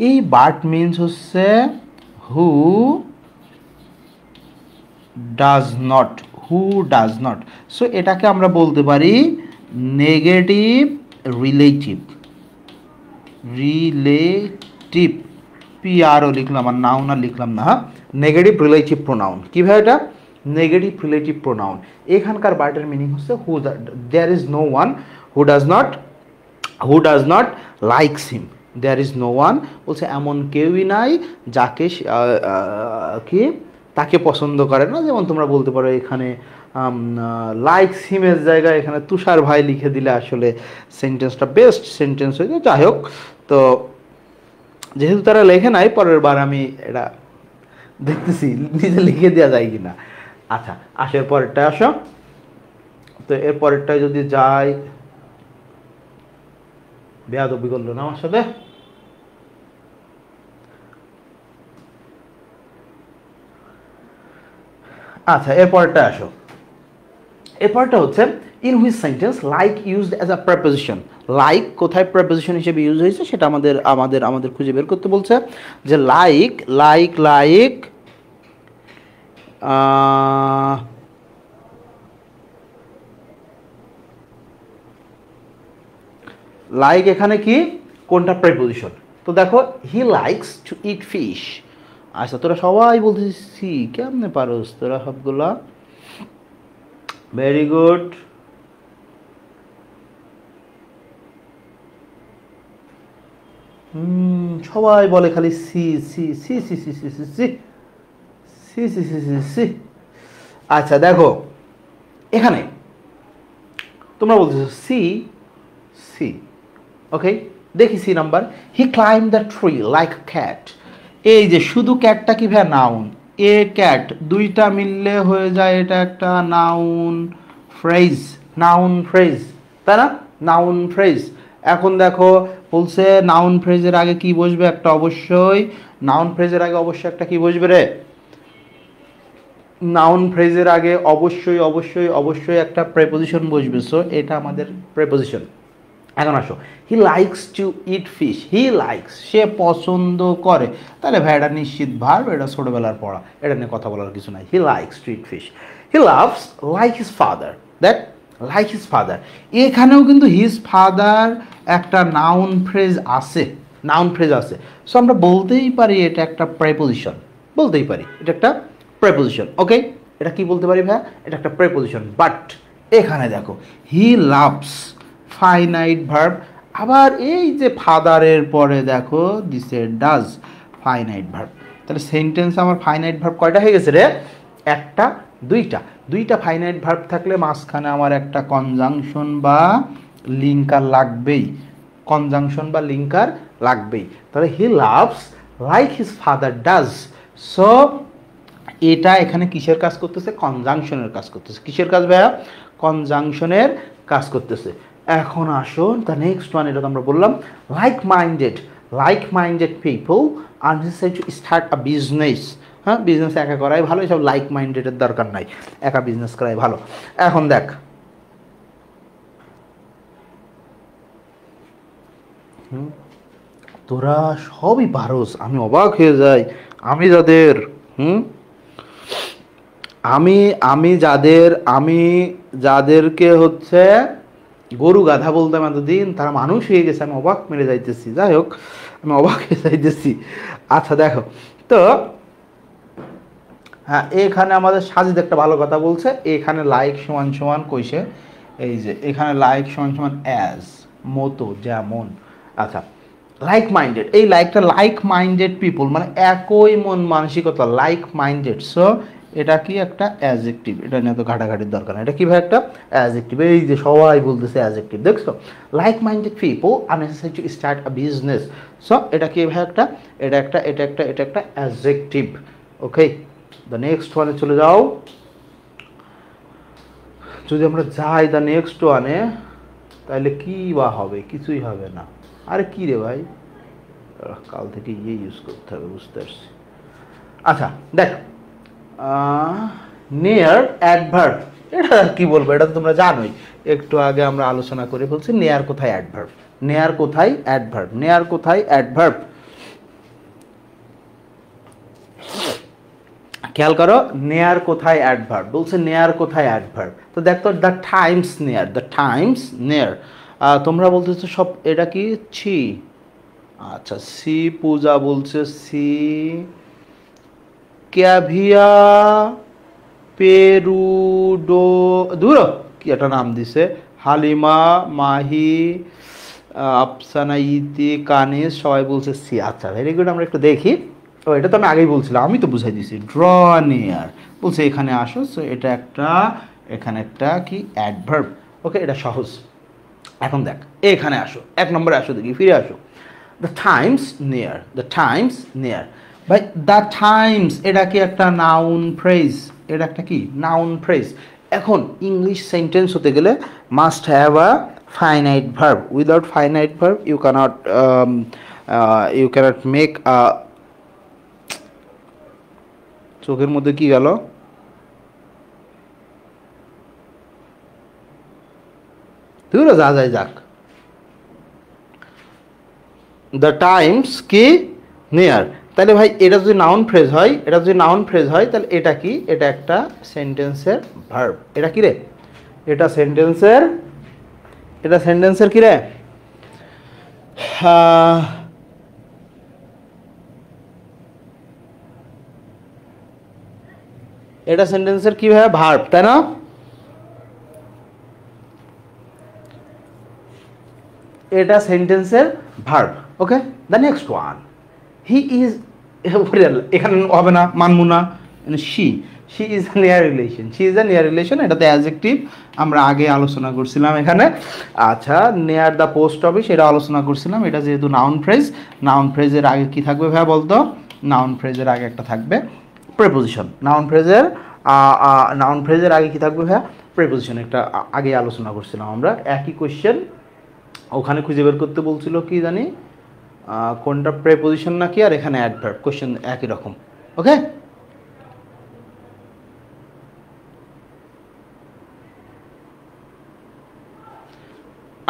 এই বার্ট মিনস হচ্ছে হু does not, who does not. So এটাকে আমরা বলতে পারি নেগেটিভ রিলেটিভ, রিলেটিভ, পিআরও লিখলাম আর নাউন আর লিখলাম না, হ্যাঁ নেগেটিভ রিলেটিভ প্রোনাউন। কীভাবে এটা, নেগেটিভ রিলেটিভ প্রোনাউন। এখানকার বার্টের মিনিং হচ্ছে who, there is no one who does not likes him, there is no one বলছে এমন কেউই নাই যাকে কি তাকে পছন্দ করে না। যেমন তোমরা বলতে পারো এখানে লাইকস হিমের জায়গায় এখানে তুষার ভাই লিখে দিলে আসলে সেন্টেন্সটা বেস্ট সেন্টেন্স হয়ে। যাই হোক, তো যেহেতু তারা লেখে নাই, পরের বার আমি এটা দেখতেছি নিজে লিখে দেওয়া যায় কিনা। আচ্ছা আসো, এর পরেরটায় আসো, তো এর পরেরটায় যদি যাই, বেয়াদবি করলো না আমার সাথে, আচ্ছা এরপরটা আসো, এরপরটা হচ্ছে in which sentence like used as a preposition. Like কোথায় প্রেপোজিশন হিসেবে ইউজ হয়েছে সেটা আমাদের খুঁজে বের করতে বলছে। যে লাইক লাইক লাইক লাইক এখানে কি, কোনটা প্রেপোজিশন? তো দেখো he likes to eat fish, আচ্ছা তোরা সবাই বলতেছিস সি, কেমনে পারোস তোরা সবগুলা? Very good. সবাই বলে খালি C C C C C C C C C C C C C. আচ্ছা দেখো এখানে তোমরা বলতেছো সি সি, ওকে দেখি C number. He climb the tree like cat. এই যে শুধু ক্যাটটা কি ভাই নাউন, এ ক্যাট দুইটা মিললে হয়ে যায় এটা একটা নাউন ফ্রেজ, নাউন ফ্রেজ, তাই না? Noun phrase. এখন দেখো বলছে নাউন ফ্রেজের আগে কি বসবে? একটা অবশ্যই নাউন ফ্রেজের আগে অবশ্যই একটা কি বসবে রে? নাউন ফ্রেজের আগে অবশ্যই অবশ্যই অবশ্যই একটা প্রেপোজিশন বসবে। সো এটা আমাদের প্রেপোজিশন। এখন আসো, he likes to eat fish. He likes সে পছন্দ করে, তাহলে ভাই এটা নিশ্চিত ভার্ব, এটা ছোটবেলার পড়া, এটা নিয়ে কথা বলার কিছু নাই। হি likes to eat fish. He loves like his father. That like his father, এখানেও কিন্তু হিজ ফাদার একটা নাউন ফ্রেজ আছে, নাউন ফ্রেজ আছে। সো আমরা বলতেই পারি এটা একটা প্রেপোজিশন, বলতেই পারি এটা একটা প্রেপোজিশন। ওকে, এটা কি বলতে পারি ভাই? এটা একটা প্রেপোজিশন। বাট এখানে দেখো হি লাভস ফাইনাইট ভার্ব, আবার এই যে ফাদারের পরে দেখো দিছে ডাজ ফাইনাইট ভার্ব। তাহলে সেন্টেন্স আমার ফাইনাইট ভার্ব কয়টা হয়ে গেছে রে? একটা, দুইটা। দুইটা ফাইনাইট ভার্ব থাকলে মাঝখানে আমার একটা কনজাংশন বা লিঙ্কার লাগবেই, কনজাংশন বা লিঙ্কার লাগবেই। তাহলে he loves like his father does. So এটা এখানে কিসের কাজ করতেছে? কনজাংশনের কাজ করতেছে। কিসের কাজ ভাইয়া? কনজাংশনের কাজ করতেছে। এখন আসো দ্য নেক্সট ওয়ান, এটা তো আমরা বললাম like minded people R necessary to start a business. হ্যাঁ, বিজনেস একা করাই ভালো, এসব লাইক মাইন্ডেডের দরকার নাই, একা বিজনেস করাই ভালো। এখন দেখ তোরা সবই পারোস, আমি অবাক হয়ে যাই। আমি যাদের আমি আমি যাদের আমি যাদেরকে হচ্ছে গরু গাধা বলতাম এতদিন, তারা মানুষ হয়ে গেছে, আমি অবাক মেরে যাইতেছি। যাই হোক, আমি অবাক হয়ে যাইতেছি। আচ্ছা দেখো তো, হ্যাঁ এখানে আমাদের সাজিদ একটা ভালো কথা বলছে, এখানে লাইক সমান সমান কইছে, এই যে এখানে লাইক সমান সমান অ্যাজ, মতো, যেমন। আচ্ছা লাইক মাইন্ডেড, এই লাইকটা লাইক মাইন্ডেড পিপল মানে একই মন মানসিকতা, লাইক মাইন্ডেড। সো এটা কি একটা অ্যাডজেক্টিভ, এটা নিয়ে তো ঘাটাঘাটির দরকার না, এটা কি ভাই একটা অ্যাডজেক্টিভ। এই যে সবাই বলতেছে অ্যাডজেক্টিভ, দেখছো like minded people R necessary to start a business. So এটা কি ভাই একটা, এটা একটা অ্যাডজেক্টিভ। ওকে, দ্য নেক্সট ওয়ানে চলে যাও। যদি আমরা যাই দ্য নেক্সট ওয়ানে, তাহলে কি বা হবে? কিছুই হবে না। আরে কি রে ভাই, কাল থেকে ইয়ে ইউজ করতে হবে, বুঝতে পারছি। আচ্ছা দেখ, নেয়ার অ্যাডভার্ব, এটা কি বলবো, এটা তো তোমরা জানোই, একটু আগে আমরা আলোচনা করে বলছি নেয়ার কোথায় অ্যাডভার্ব, নেয়ার কোথায় অ্যাডভার্ব, নেয়ার কোথায় অ্যাডভার্ব। খেয়াল করো, নেয়ার কোথায় অ্যাডভার্ব বলছে, নেয়ার কোথায় অ্যাডভার্ব। তো দেখো দ্য টাইমস নেয়ার, দ্য টাইমস নেয়ার। তোমরা বলতেছো সব এটা কি ছি, আচ্ছা সি পূজা বলছে সি ক্যাভিয়া পেরুডো, দূর কি একটা নাম দিছে, হালিমা মাহি আফসানা ইতি কানিস, সবাই বলছে সি। আচ্ছা ভেরি গুড, আমরা একটু দেখি। ও এটা তো আমি আগেই বলছিলাম, আমি তো বুঝাই দিছি, ড্র নিয়ার বলছে এখানে আসো। সো এটা একটা, এখানে একটা কি অ্যাডভার্ব। ওকে, এটা সহজ। এখন দেখ এখানে আসো, এক নম্বরে আসো, দেখি ফিরে আসো। The times near, the times near, ভাই দ্য টাইমস এটা কি একটা নাউন ফ্রেজ, এটা একটা কি নাউন ফ্রেজ। এখন ইংলিশ সেন্টেন্স হতে গেলে must have a finite verb, without finite verb you cannot make a, চোখের মধ্যে কি গেল, তুই যা যায় যাক। দ্য টাইমস কি নিয়ার, তাহলে ভাই এটা যদি নাউন ফ্রেজ হয়, এটা যদি নাউন ফ্রেজ হয় তাহলে এটা কি, এটা একটা সেন্টেন্সের ভার্ব। এটা কি রে, এটা সেন্টেন্সের, এটা সেন্টেন্সের কি রে, এটা সেন্টেন্সের কি ভাইয়া ভার্ব, তাই না? এটা সেন্টেন্সের verb. Okay, the next one, he is, এখানে হবে না, মানবো না, she is near relation, she is a near relation, এটাতে অ্যাডজেক্টিভ আমরা আগে আলোচনা করছিলাম এখানে। আচ্ছা, নিয়ার দ্য পোস্ট অফিস এটা আলোচনা করছিলাম, এটা যেহেতু নাউন ফ্রেজ, নাউন ফ্রেজের আগে কি থাকবে ভাইয়া বলতো? নাউন ফ্রেজের আগে একটা থাকবে প্রেপোজিশন। নাউন ফ্রেজের আগে কি থাকবে ভাইয়া? প্রেপোজিশন, একটা আগে আলোচনা করছিলাম আমরা। একই কোয়েশ্চেন ওখানে খুঁজে বের করতে বলছিল, কি জানি কোনটা প্রেপোজিশন নাকি, আর এখানে অ্যাডভার্ব, কোয়েশ্চেন একই রকম। ওকে,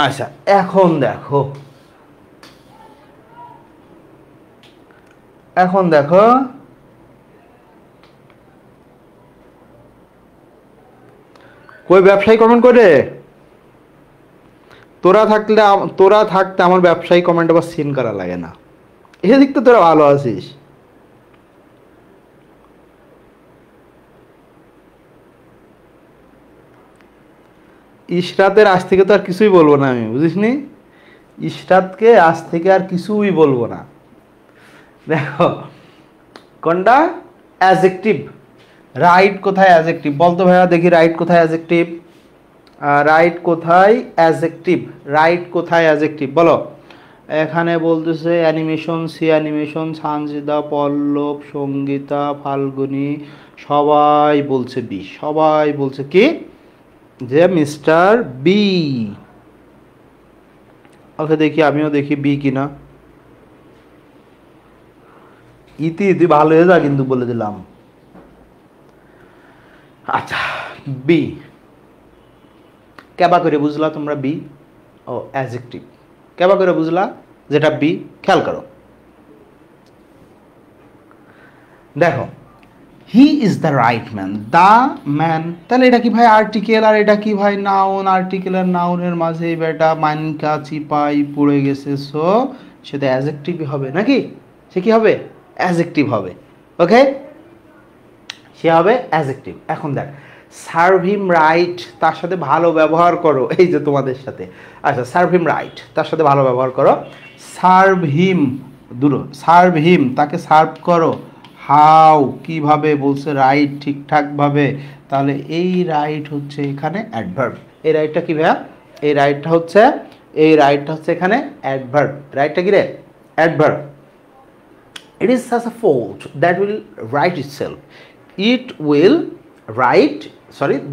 আচ্ছা এখন দেখো, কই ব্যবসায়ী কমেন্ট করে, তোরা থাকতে আমার ব্যবসায়ী কমেন্ট আবার সিন করা লাগে না, এদিক তো তোরা ভালো আছিস। ইশরাতের আজ থেকে তো আর কিছুই বলবো না আমি, বুঝিসনি? ইশরাতকে আজ থেকে আর কিছুই বলবো না। দেখো কোনটা অ্যাডজেক্টিভ, রাইট কোথায় অ্যাডজেক্টিভ বলতো ভাইয়া, দেখি রাইট কোথায় অ্যাডজেক্টিভ, রাইট কোথায় অ্যাডজেক্টিভ বলো। এখানে বলতেছে অ্যানিমেশন, সি অ্যানিমেশন, সানজিদা, পল্লব, সঙ্গীতা, ফাল্গুনি, সবাই বলছে বি, সবাই বলছে কি, যে মিস্টার বি। ওকে, দেখি আমিও দেখি বি কিনা। তুই ভালো হয়ে যা কিন্তু, বলে দিলাম। আচ্ছা, বি কেবা করে বুঝলা তোমরা? বি ও অ্যাডজেক্টিভ, কেবা করে বুঝলা যেটা বি? খেয়াল করো, দেখো he is the right man, the man, তাহলে এটা কি ভাই আর্টিকেল, আর এটা কি ভাই নাউন। আর্টিকেল আর নাউনের মাঝে বেটা মানকা চিপাই পড়ে গেছে, সো সেটা অ্যাডজেক্টিভই হবে নাকি? সে কি হবে? অ্যাডজেক্টিভ হবে। ওকে, সে হবে অ্যাডজেক্টিভ। এখন দেখ, সার্ভ হিম রাইট, তার সাথে ভালো ব্যবহার করো, এই যে তোমাদের সাথে। আচ্ছা, সার্ভ হিম রাইট, তার সাথে ভালো ব্যবহার করো। সার্ভ হিম, সার্ভ হিম, তাকে সার্ভ করো। হাউ, কিভাবে বলছে, রাইট, ঠিকঠাকভাবে। তাহলে এই রাইট হচ্ছে এখানে অ্যাডভার্ব। এই রাইটটা কি ভাইয়া? এই রাইটটা হচ্ছে এখানে অ্যাডভার্ব। রাইটটা কি রে? Adverb. It is such a fault that will write itself.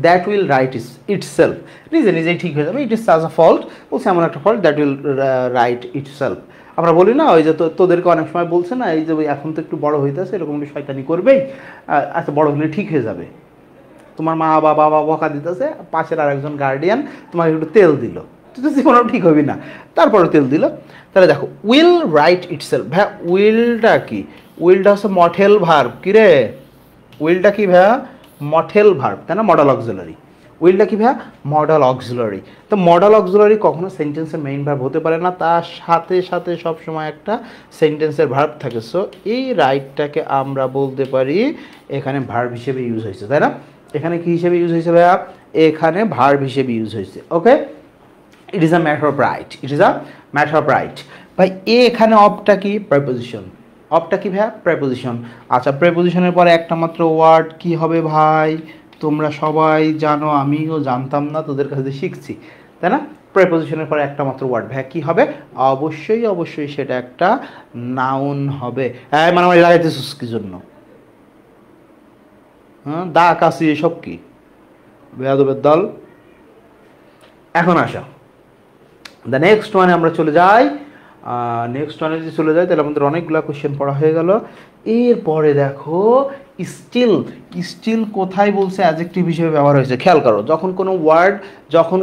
That will write itself. নিজে ঠিক হয়ে যাবে। It is such a fault, বলছে এমন একটা fault, that will write itself. আমরা বলি না, ওই যে তোদেরকে অনেক সময় বলছে না, এই যে এখন তো একটু বড় হইতেছে, এরকম একটু শয়তানি করবেই, আচ্ছা বড় হলে ঠিক হয়ে যাবে। তোমার মা বাবা বকা দিতেছে, পাশের আরেকজন গার্ডিয়ান তোমাকে একটু তেল দিল, তুই তো জীবনেও ঠিক হবি না, তারপরে তেল দিল। তাহলে দেখো, উইল রাইট ইটসেলফ। ভাইয়া উইলটা কি? উইলটা হচ্ছে মডেল ভার্ব। কি রে? উইলটা কি ভাইয়া? মডেল ভার্ব, তাই না? Modal auxiliary. উইলটা কি ভাইয়া? Modal auxiliary. তো মডেল অক্সিলারি কখনো সেন্টেন্সের মেইন ভার্ব হতে পারে না, তার সাথে সাথে সবসময় একটা সেন্টেন্সের ভার্ব থাকে। সো এই রাইটটাকে আমরা বলতে পারি এখানে ভার্ব হিসেবে ইউজ হয়েছে, তাই না? এখানে কি হিসেবে ইউজ হয়েছে ভাইয়া? এখানে ভার্ব হিসেবে ইউজ হয়েছে। Okay, it is a matter of right, ভাই এখানে অফটা কি? প্রেপোজিশন। অফটা কি ভাইয়া? প্রেপোজিশন। আচ্ছা, প্রেপোজিশনের পরে একটা মাত্র ওয়ার্ড কি হবে ভাই? তোমরা সবাই জানো, আমিও জানতাম না, তোদের কাছে শিখছি, তাই না? প্রেপোজিশনের পরে একটা মাত্র ওয়ার্ড, ভাইয়া কি হবে? অবশ্যই সেটা একটা নাউন হবে। হ্যাঁ, মানে আমার লাগাইতেছিস কি জন্য? হ্যাঁ, দা কাশি এসব কি বেয়াদবের দল। এখন আসা, দ্য নেক্সট ওয়ানে আমরা চলে যাই। যদি চলে যাই তাহলে আমাদের অনেকগুলো কোয়েশ্চেন পড়া হয়ে গেল। এরপরে দেখো, স্টিল কোথায় বলছে অ্যাডজেক্টিভ হিসেবে ব্যবহার হয়েছে? খেয়াল করো, যখন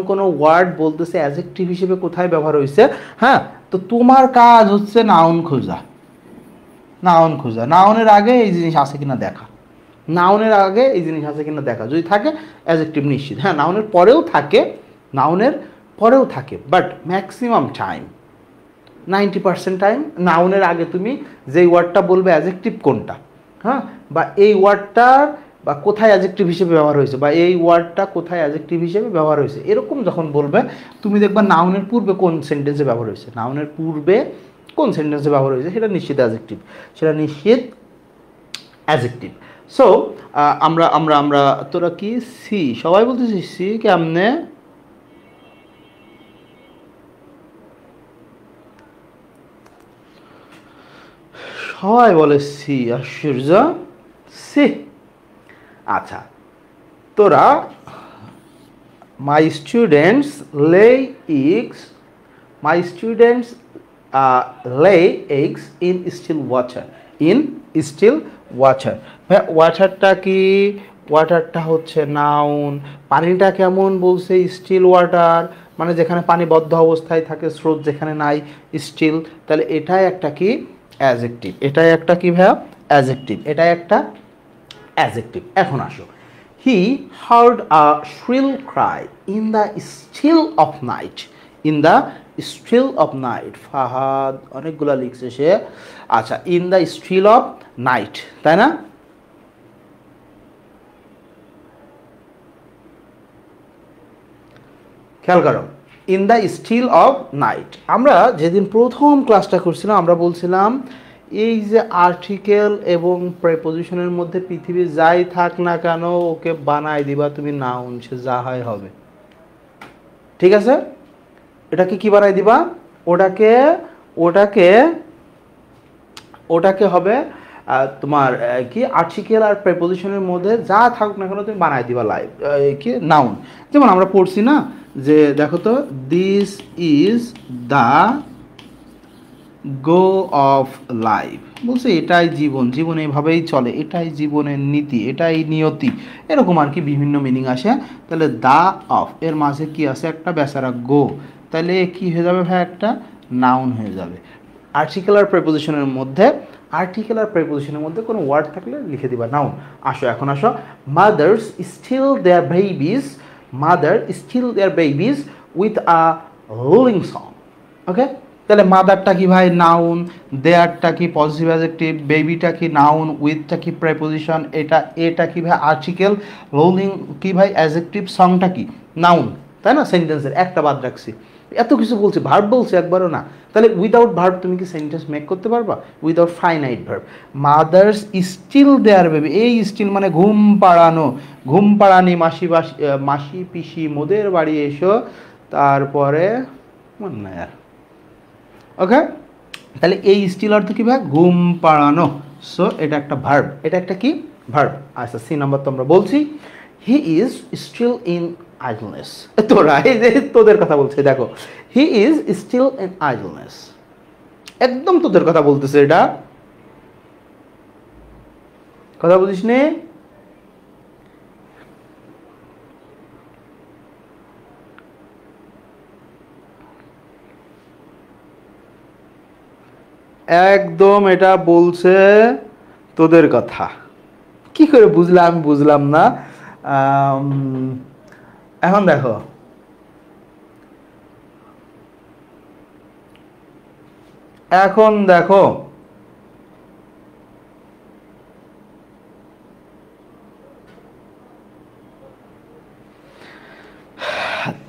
কোনো ওয়ার্ড বলতেছে অ্যাডজেক্টিভ হিসেবে কোথায় ব্যবহার হয়েছে। হ্যাঁ, তো তোমার কাজ হচ্ছে নাউন খোঁজা। নাউনের আগে এই জিনিস আছে কিনা দেখা, যদি থাকে অ্যাডজেক্টিভ নিশ্চিত। হ্যাঁ, নাউনের পরেও থাকে, বাট ম্যাক্সিমাম টাইম 90% টাইম নাউনের আগে তুমি যেই ওয়ার্ডটা বলবে অ্যাডজেক্টিভ কোনটা, হ্যাঁ, বা এই ওয়ার্ডটার বা কোথায় অ্যাডজেক্টিভ হিসেবে ব্যবহার হয়েছে, বা এই ওয়ার্ডটা কোথায় অ্যাডজেক্টিভ হিসেবে ব্যবহার হয়েছে, এরকম যখন বলবে তুমি দেখবা নাউনের পূর্বে কোন সেন্টেন্সে ব্যবহার হয়েছে, নাউনের পূর্বে কোন সেন্টেন্সে ব্যবহার হয়েছে সেটা নিশ্চিত অ্যাডজেক্টিভ, সেটা নিশ্চিত অ্যাডজেক্টিভ। সো আমরা আমরা আমরা তোরা কি সি সবাই বলতেছি সি কেমনে, সবাই বলে সি, আশ্চর্য, সি। আচ্ছা, তোরা my students lay eggs, my students lay eggs in still water, in still water. ওয়াটারটা কি, ওয়াটারটা হচ্ছে নাউন, পানিটা কেমন বলছে স্টিল ওয়াটার, মানে যেখানে পানি বদ্ধ অবস্থায় থাকে, স্রোত যেখানে নাই, স্টিল, তাহলে এটাই একটা কি অ্যাডজেক্টিভ, এটাই একটা কি ভাইয়া অ্যাডজেক্টিভ, এটাই একটা অ্যাডজেক্টিভ। এখন আসো, he heard a shrill cry in the still of night, in the still of night, Fahad অনেকগুলা লিখছে সে। আচ্ছা, in the still of night, তাই না? খেয়াল করো, in the still of night. আমরা যেদিন প্রথম ক্লাসটা করছিলাম আমরা বলছিলাম এই যে আর্টিকেল এবং প্রেপোজিশনের মধ্যে পৃথিবী যাই থাক না কেন ওকে বানাই দিবা তুমি নাউন, সে যা হয় হবে, ঠিক আছে? এটাকে কি বানাই দিবা, ওটাকে ওটাকে ওটাকে হবে তোমার কি আর্টিকেল আর প্রেপোজিশনের মধ্যে যা থাকুক না কেন তুমি বানাই দিবা লাইভ কি নাউন। যেমন আমরা পড়ছি না যে দেখো তো, this is the go of life, বলছে এটাই জীবন, জীবন এভাবেই চলে, এটাই জীবনের নীতি, এটাই নিয়তি, এরকম আর কি বিভিন্ন মিনিং আসে। তাহলে দ্য অফ এর মাঝে কি আছে, একটা বেচারা গো, তাহলে কি হয়ে যাবে ভাই, একটা নাউন হয়ে যাবে। আর্টিকেল আর প্রেপোজিশনের মধ্যে, আর্টিকেল আর প্রেপোজিশনের মধ্যে কোনো ওয়ার্ড থাকলে লিখে দিবা নাউন। আসো এখন আসো, mothers still their babies, mother still their babies with a rolling song. Okay, তাহলে মাদারটা কি ভাই নাউন, দেয়ারটা কি পজিটিভ অ্যাডজেক্টিভ, বেবিটা কি নাউন, উইথটা কি প্রেপোজিশন, এটা কি ভাই আর্টিকেল, রোলিং কি ভাই অ্যাডজেক্টিভ, সংটা কি নাউন, তাই না? সেন্টেন্সের একটা বাদ রাখছি, এত কিছু বলছি, ভার্ব বলছি একবারও না। তাহলে উইদাউট ভার্ব তুমি কি সেন্টেন্স মেক করতে পারবা? Without finite verb. Mothers still their baby, এই স্টিল মানে ঘুম পাড়ানো, ঘুম পাড়ানি মাসি মাসি পিসি মোদের বাড়ি এসো, তারপরে মনে নাই আর। ওকে, তাহলে এই স্টিল অর্থ কি ভাই, ঘুম পাড়ানো। সো এটা একটা ভার্ব, এটা একটা কি ভার্ব। আচ্ছা, সি নাম্বার তো আমরা বলছি, he is still in idleness. তোরা এই যে তোদের কথা বলছে, দেখো he is still in idleness, একদম তোদের কথা বলতেছে, এটা কথা বুঝিস নে? একদম এটা বলছে তোদের কথা। কি করে বুঝলাম আমি বুঝলাম না। এখন দেখো, এখন দেখো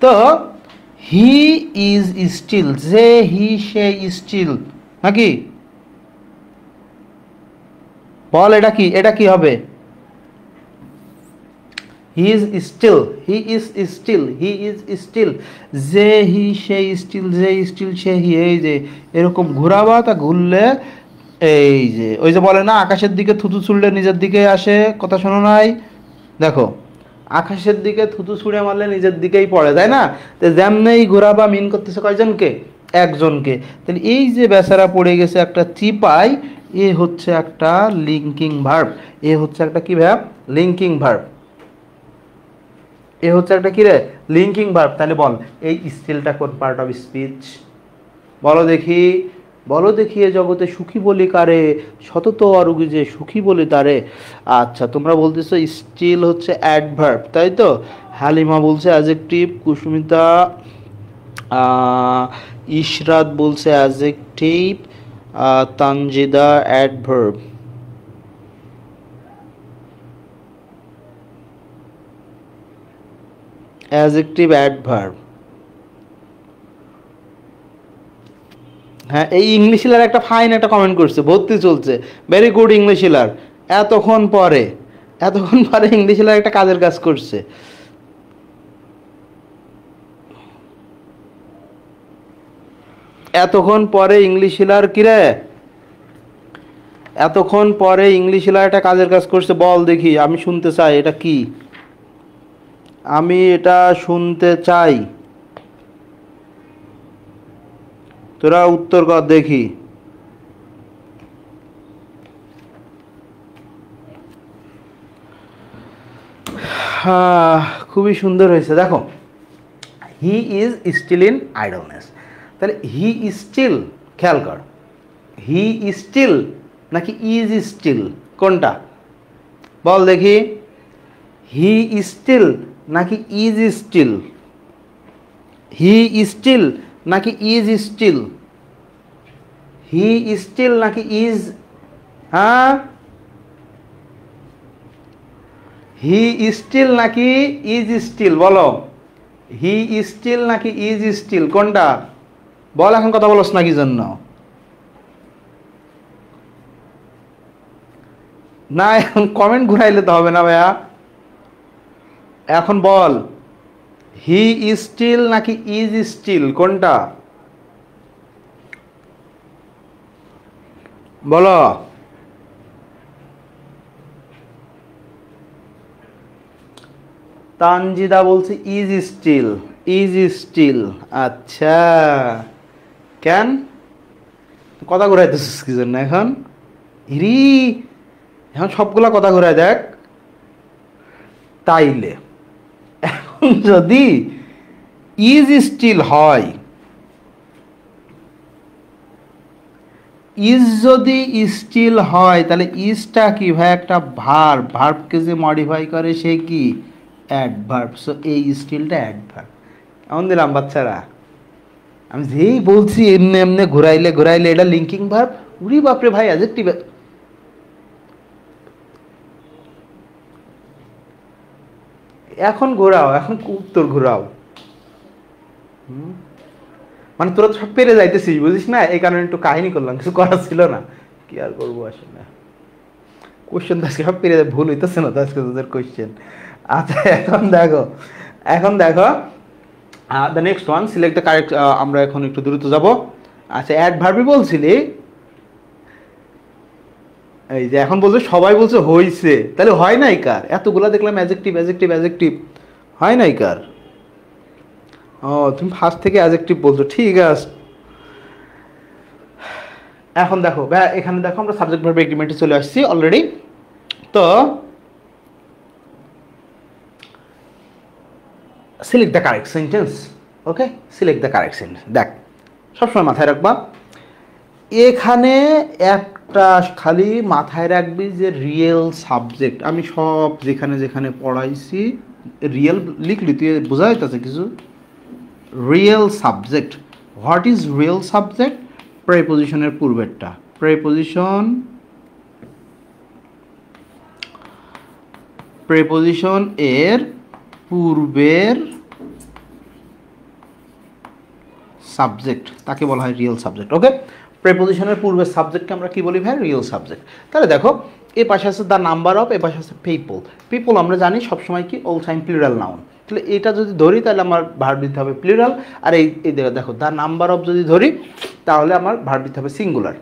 তো হি ইজ স্টিল, যে হি সে স্টিল নাকি, বল এটা কি, এটা কি হবে? He is still, he is still, he is still, যে হি সে স্টিল, যে স্টিল সে হি, এই যে এরকম ঘোরাবা, তা ঘুরলে এই যে ওই যে বলে না আকাশের দিকে থুতু ছুড়লে নিজের দিকে আসে, কথা শোনো নাই? দেখো আকাশের দিকে থুতু ছুঁড়ে মারলে নিজের দিকেই পড়ে, তাই না? তো যেমনেই ঘোরাবা মিন করতেছে কয়জনকে, একজনকে। তাহলে এই যে বেচারা পড়ে গেছে একটা চিপাই, এ হচ্ছে একটা লিঙ্কিং ভার্ব, এ হচ্ছে একটা কি ভার্ব, লিঙ্কিং ভার্ব, এ হচ্ছে একটা কি রে, লিঙ্কিং ভার্ব। তাহলে বল এই স্টিলটা কোন পার্ট অফ স্পিচ, বলো দেখি, বলো দেখি, এ জগতে সুখী বলি কারে, সতত অরুগী যে সুখী বলি তারে। আচ্ছা, তোমরা বলতেছো স্টিল হচ্ছে অ্যাডভার্ব, তাই তো? হালিমা বলছে অ্যাডজেক্টিভ, কুসুমিতা ইশরাত বলছে অ্যাডজেক্টিভ, তানজিদা অ্যাডভার্ব। Adjective adverb. হ্যাঁ, এই ইংলিশ হিলার একটা ফাইন একটা কমেন্ট করছে, ভর্তি চলছে, ভেরি গুড ইংলিশ হিলার। এতক্ষণ পরে ইংলিশ হিলার একটা কাজের কাজ করছে। এতক্ষণ পরে ইংলিশ হিলার কিরে, এতক্ষণ পরে ইংলিশ হিলার একটা কাজের কাজ করছে, বল দেখি, আমি শুনতে চাই এটা কি, আমি এটা শুনতে চাই, তোরা উত্তর কর দেখি। খুবই সুন্দর হয়েছে, দেখো, he is still in idleness. তাহলে হি ইজ স্টিল, খেয়াল কর, হি ইজ স্টিল নাকি ইজ স্টিল, কোনটা বল দেখি? হি ইজ স্টিল নাকি is still? He is still নাকি is still? He is still নাকি ইজ, হ্যাঁ, হি ইজ স্টিল নাকি ইজ স্টিল, বলো, হি ইজ স্টিল নাকি ইজ স্টিল, কোনটা বল? এখন কথা বলছ না কি জন্য? না, এখন কমেন্ট ঘুরাইলে তো হবে না ভাইয়া, এখন বল, হি ইজ স্টিল নাকি ইজ স্টিল, কোনটা বলো? তানজিদা বলছে ইজ স্টিল, ইজ স্টিল। আচ্ছা, কেন কথা ঘুরাইতেছিস কি জন্য এখন? ইরি, এখন সবগুলা কথা ঘুরাই দেখ। তাইলে এখন যদি ইজ স্টিল হয়, ইজ যদি স্টিল হয়, তাহলে ইজটা কি ভাই? একটা ভার্ব, ভার্বকে যে মডিফাই করে সে কি? অ্যাডভার্ব। সো এই স্টিলটা অ্যাডভার্ব। এমন দিলাম বাচ্চারা, আমি যেই বলছি এমনি এমনি ঘুরাইলে ঘুরাইলে এটা লিঙ্কিং ভার্ব, উরি বাপরে ভাই, অ্যাডজেক্টিভ। এখন ঘোরাও, এখন উত্তর ঘোরাও। মানে তোরা তো সব পেরে যাইতেছিস, বুঝিস না, এই কারণে একটু কাহিনী করলাম, কিছু করার ছিল না, কি আর করবো আসলে। কোয়েশ্চেন তো আজকে সব পেরে ভুল হইতেছে না তো আজকে তোদের কোয়েশ্চেন। আচ্ছা, এখন দেখো, এখন দেখো, the next one, select the correct. আমরা এখন একটু দ্রুত যাব। আচ্ছা, অ্যাডভার্বই বলছিলি, এই যে এখন বলছে সবাই বলছে হইছে, তাহলে হয় নাই কার? এতগুলা দেখলাম অ্যাডজেক্টিভ অ্যাডজেক্টিভ অ্যাডজেক্টিভ, হয় নাই কার? ও, তুমি ফার্স্ট থেকে অ্যাডজেক্টিভ বলছো, ঠিক আছে। এখন দেখো ভাই, এখানে দেখো আমরা সাবজেক্ট ভার্ব এগ্রিমেন্টে চলে আসছি অলরেডি। তো select the correct sentence. Okay, select the correct sentence. দেখ, সবসময় মাথায় রাখবা, এখানে একটা খালি মাথায় রাখবি যে রিয়েল সাবজেক্ট, আমি সব যেখানে যেখানে পড়াইছি রিয়েল লিখলি, তুই বোঝা যাইতেছে কিছু? Real subject, what is real subject? প্রেপোজিশনের পূর্বেরটা, প্রেপোজিশন, প্রেপোজিশন এর পূর্বের সাবজেক্ট, তাকে বলা হয় রিয়েল সাবজেক্ট। ওকে, প্রেপোজিশনের পূর্বের সাবজেক্টকে আমরা কি বলি ভাই? Real subject. তাহলে দেখো, এ পাশে আছে দ্য নাম্বার অফ, এ পাশে আছে পিপল। পিপল আমরা জানি সবসময় কি অল টাইম প্লুরাল নাউন, তাহলে এটা যদি ধরি তাহলে আমার ভার্ব দিতে হবে প্লুরাল। আর এই দেখো, দ্য নাম্বার অফ যদি ধরি তাহলে আমার ভার্ব দিতে হবে সিঙ্গুলার।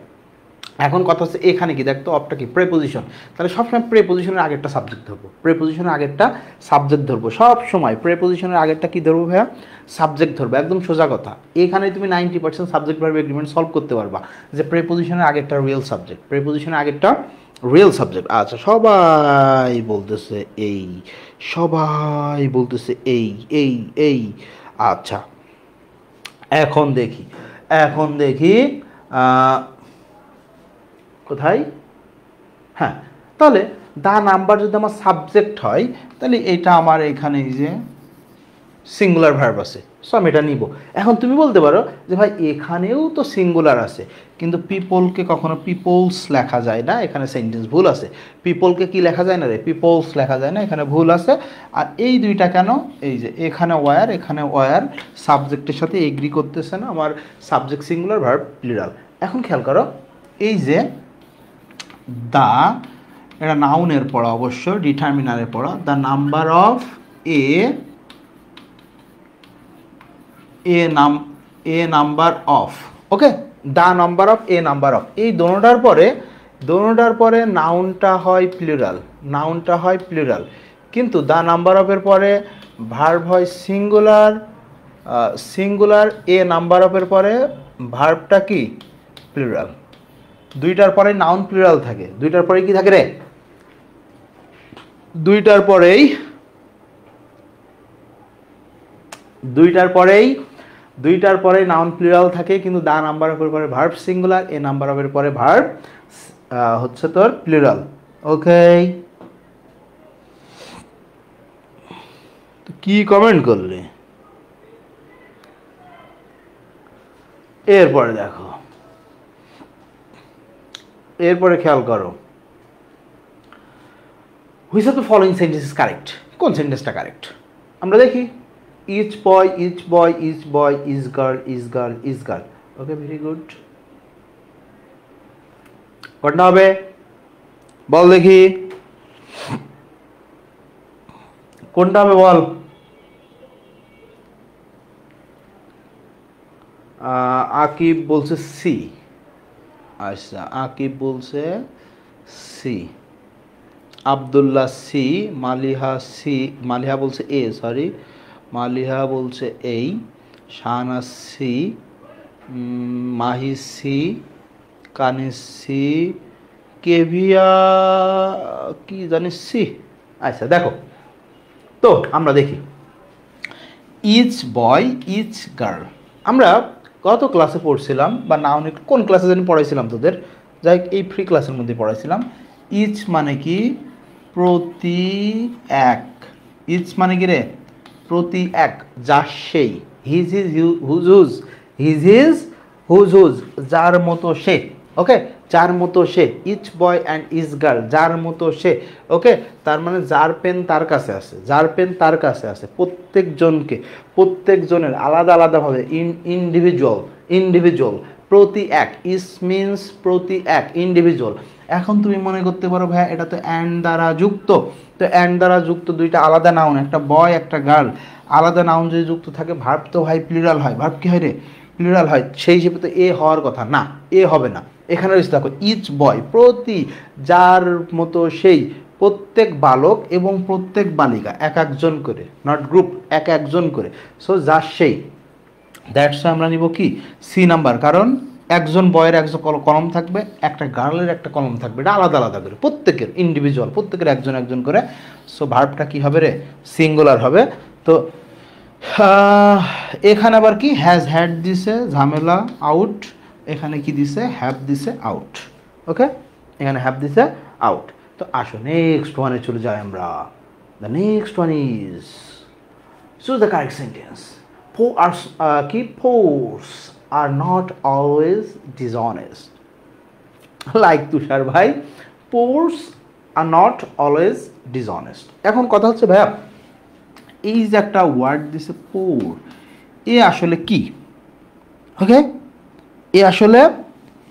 এখন কথা হচ্ছে এখানে কি দেখতো, অফটা কি? প্রেপোজিশন। তাহলে সবসময় প্রেপোজিশনের আগেরটা সাবজেক্ট ধরবো, প্রেপোজিশনের আগেরটা সাবজেক্ট ধরবো, সব সময় প্রেপোজিশনের আগেরটা কি ধরবো ভাইয়া? সাবজেক্ট ধরবো, একদম সোজা কথা। এখানে তুমি 90% সাবজেক্ট ভার্ব এগ্রিমেন্ট সলভ করতে পারবা, যে প্রেপোজিশনের আগেরটা রিয়েল সাবজেক্ট, প্রেপোজিশনের আগেরটা রিয়েল সাবজেক্ট। আচ্ছা, সবাই বলতেছে এই, সবাই বলতেছে এই এই এই। আচ্ছা, এখন দেখি, এখন দেখি কোথায়, হ্যাঁ, তাহলে দা নাম্বার যদি আমার সাবজেক্ট হয়, তাহলে এটা আমার এখানে এই যে সিঙ্গুলার ভার্ব আছে, সো আমি এটা নিব। এখন তুমি বলতে পারো যে ভাই এখানেও তো সিঙ্গুলার আছে, কিন্তু পিপলকে কখনো পিপলস লেখা যায় না, এখানে সেন্টেন্স ভুল আছে। পিপলকে কি লেখা যায় না রে, পিপলস লেখা যায় না, এখানে ভুল আছে। আর এই দুইটা কেন, এই যে এখানে ওয়ার, এখানে ওয়ার, সাবজেক্টের সাথে এগ্রি করতেছে না, আমার সাবজেক্ট সিঙ্গুলার ভার্ব প্লুরাল। এখন খেয়াল করো, এই যে দা, এটা নাউনের পড়া অবশ্য, ডিটারমিনারের পড়া, the number of A number of, okay, the number of A number of, এই দোনোটার পরে নাউনটা হয় প্লুরাল, নাউনটা হয় প্লুরাল, কিন্তু দ্য নাম্বার অফের পরে ভার্ব হয় সিঙ্গুলার, সিঙ্গুলার, এ নাম্বার অফের পরে ভার্বটা কি প্লুরাল। দুইটার পরে নাউন প্লুরাল থাকে, দুইটার পরে কি থাকে রে, দুইটার পরেই নাউন প্লুরাল থাকে, কিন্তু দা নাম্বার অফের পরে ভার্ব সিঙ্গুলার, এ নাম্বার অফের পরে ভার্ব হচ্ছে তোর প্লুরাল। ওকে, কি কমেন্ট করলে? এরপরে দেখো, এরপরে খেয়াল করো, which of the following sentence is correct, কোন সেন্টেন্সটা কারেক্ট আমরা দেখি। Each boy, each boy, each boy, is girl, is girl, is girl. Okay, very good. কোনটা হবে বল দেখি, কোনটা হবে বল। আকিব বলছে সি, আচ্ছা আকিব বলছে C, Abdullah C, Maliha C, Maliha বলছে এ, সরি, মালিহা বলছে এই, Shahanaz C, Mahi C, Kanis C, Kevia কি জানিস সি। আচ্ছা দেখো তো, আমরা দেখি ইচ বয়, ইচ গার্ল, আমরা গত ক্লাসে পড়ছিলাম, বা নাউন কোন ক্লাসে জানি পড়াইছিলাম তোদের, যাই এই ফ্রি ক্লাসের মধ্যে পড়াইছিলাম। ইচ মানে কি প্রতি এক, ইচ মানে কি রে প্রতি এক, যা সেই, his his whose whose, his his whose whose, যার মতো সে, ওকে, যার মতো সে, each boy and each girl, যার মতো সে, ওকে, তার মানে যার পেন তার কাছে আছে, যার পেন তার কাছে আছে, প্রত্যেকজনকে, প্রত্যেকজনের আলাদা আলাদাভাবে, ইন্ডিভিজুয়াল, প্রতি এক, ইস মিনস প্রতি এক, ইন্ডিভিজুয়াল। এখন তুমি মনে করতে পারো ভাই এটা তো অ্যান্ড দ্বারা যুক্ত, তো অ্যান্ড দ্বারা যুক্ত দুইটা আলাদা নাউন, একটা বয় একটা গার্ল, আলাদা নাউন যদি যুক্ত থাকে ভার্ব তো ভাই প্লুরাল হয়, ভার্ব কি হয় রে প্লুরাল হয়, সেই হিসেবে তো এ হওয়ার কথা না, এ হবে না। এখানে রয়েছে দেখো ইচ বয়, প্রতি, যার মতো সেই, প্রত্যেক বালক এবং প্রত্যেক বালিকা, এক একজন করে, নট গ্রুপ, এক একজন করে, সো যার সেই, দ্যাটস আমরা নিব কি সি নাম্বার, কারণ একজন বয়ের একজন কলম থাকবে, একটা গার্লের একটা কলম থাকবে, এটা আলাদা আলাদা করে, প্রত্যেকের ইন্ডিভিজুয়াল, প্রত্যেকের একজন একজন করে, সো ভার্বটা কি হবে রে সিঙ্গুলার হবে। তো এখানে আবার কি হ্যাজ হ্যাড দিছে, ঝামেলা আউট, এখানে কি দিছে হ্যাভ দিছে আউট, ওকে, এখানে হ্যাভ দিছে আউট। তো আসো নেক্সট ওয়ানে চলে যাই আমরা। The next one is choose the correct sentence. Poors are not always dishonest. Like তুষার ভাই, poors are not always dishonest. এখন কথা হচ্ছে ভাইয়া, এই যে একটা ওয়ার্ড দিছে পোর, এ আসলে কি, ওকে, এ আসলে